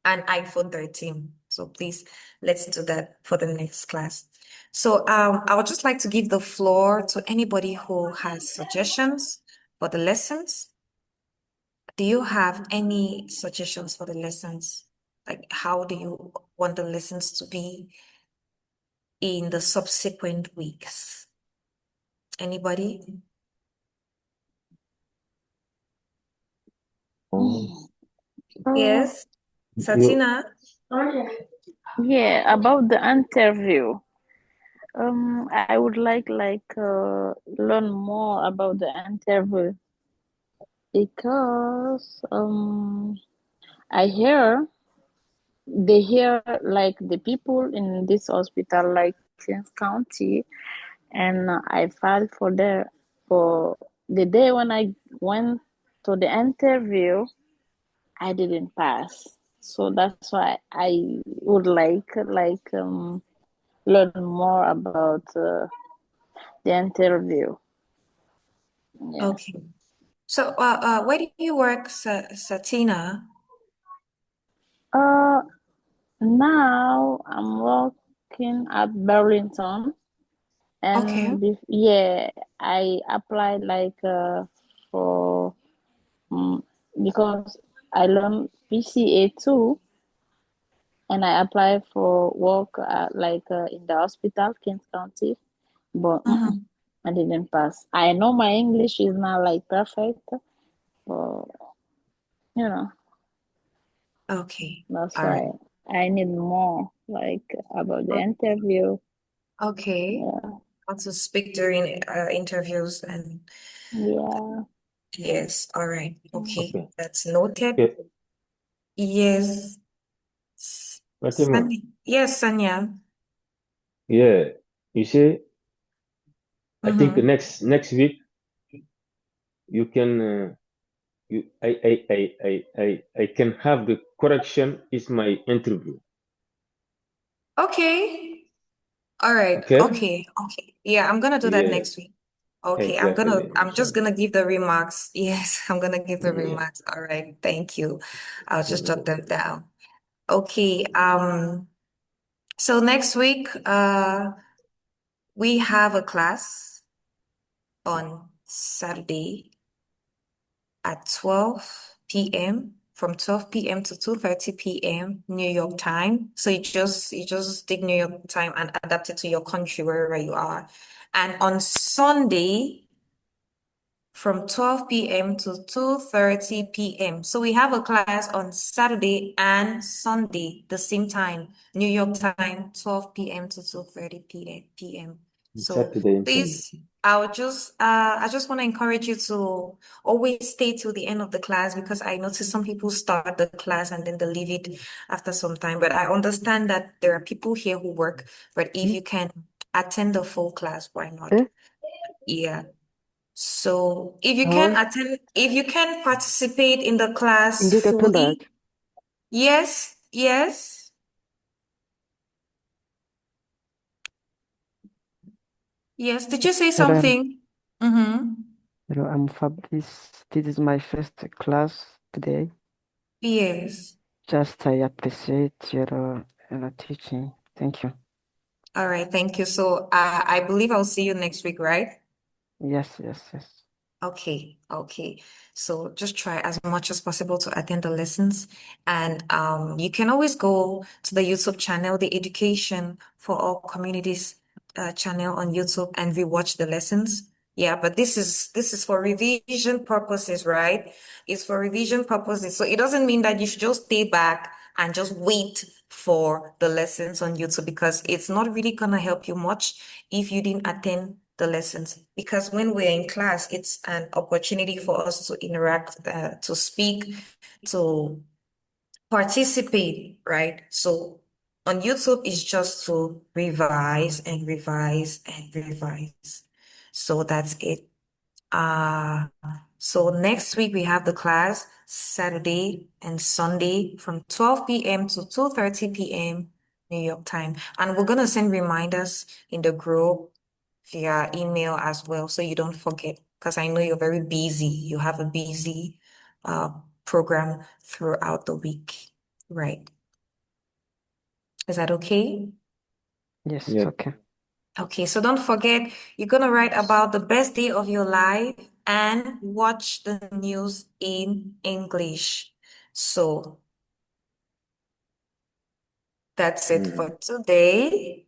And iPhone 13. So please, let's do that for the next class. So I would just like to give the floor to anybody who has suggestions for the lessons. Do you have any suggestions for the lessons? Like, how do you want the lessons to be in the subsequent weeks? Anybody? Yes, You, Satina? Yeah, about the interview. I would like learn more about the interview because I hear they hear like the people in this hospital like Queens County, and I filed for the day when I went to the interview, I didn't pass. So that's why I would like learn more about the interview. Yeah. Okay. So, where do you work, Satina? Now I'm working at Burlington, Okay. and yeah, I applied like for because I learned PCA too, and I applied for work in the hospital, Kings County, but I didn't pass. I know my English is not like perfect, but you know, Okay. that's All right. why I need more like about the interview. Okay. Yeah. How to speak during interviews and Yeah. yes. All right. Okay. Okay. That's noted. Okay. Yes. Fatima, Sanya. Yes, Sanya. yeah, you see, I think Mm-hmm. next week you can I can have the correction is my interview. Okay. All right. Okay? Okay. Okay. Yeah, I'm gonna do that Yeah, next week. Okay. exactly. I'm just Inshallah. gonna give the remarks. Yes, I'm gonna give the Yeah. remarks. All right. Thank you. I'll just You're jot them welcome. down. Okay. So next week, we have a class on Saturday at 12 p.m. from 12 p.m. to 2:30 p.m. New York time. So you just take New York time and adapt it to your country wherever you are. And on Sunday from 12 p.m. to 2:30 p.m. So we have a class on Saturday and Sunday, the same time, New York time, 12 p.m. to 2:30 p.m. So Saturday and Sunday. please, I just want to encourage you to always stay till the end of the class because I notice some people start the class and then they leave it after some time. But I understand that there are people here who work, but if you can attend the full class, why not? Eh? Yeah. So if you Hello? can attend, if you can participate in the class India can come fully, back. yes, yes. Yes, did you say Hello, something? Mm-hmm. hello, I'm Fabrice. This is my first class today. Yes. Just I appreciate your teaching. Thank you. All right, thank you. So I believe I'll see you next week, right? Yes, yes, yes. Okay, okay. So just try as much as possible to attend the lessons. And you can always go to the YouTube channel, the Education for All Communities channel on YouTube and rewatch the lessons. Yeah, but this is for revision purposes, right? It's for revision purposes. So it doesn't mean that you should just stay back and just wait for the lessons on YouTube because it's not really gonna help you much if you didn't attend the lessons. Because when we're in class, it's an opportunity for us to interact, to speak, to participate, right? So on YouTube, it's just to revise and revise and revise. So that's it. So next week we have the class Saturday and Sunday from 12 p.m. to 2:30 p.m. New York time. And we're gonna send reminders in the group via email as well, so you don't forget, because I know you're very busy. You have a busy program throughout the week, right? Is that okay? Yes, it's Yeah. okay. Okay, so don't forget, you're gonna write about the best day of your life and watch the news in English. So that's it for today.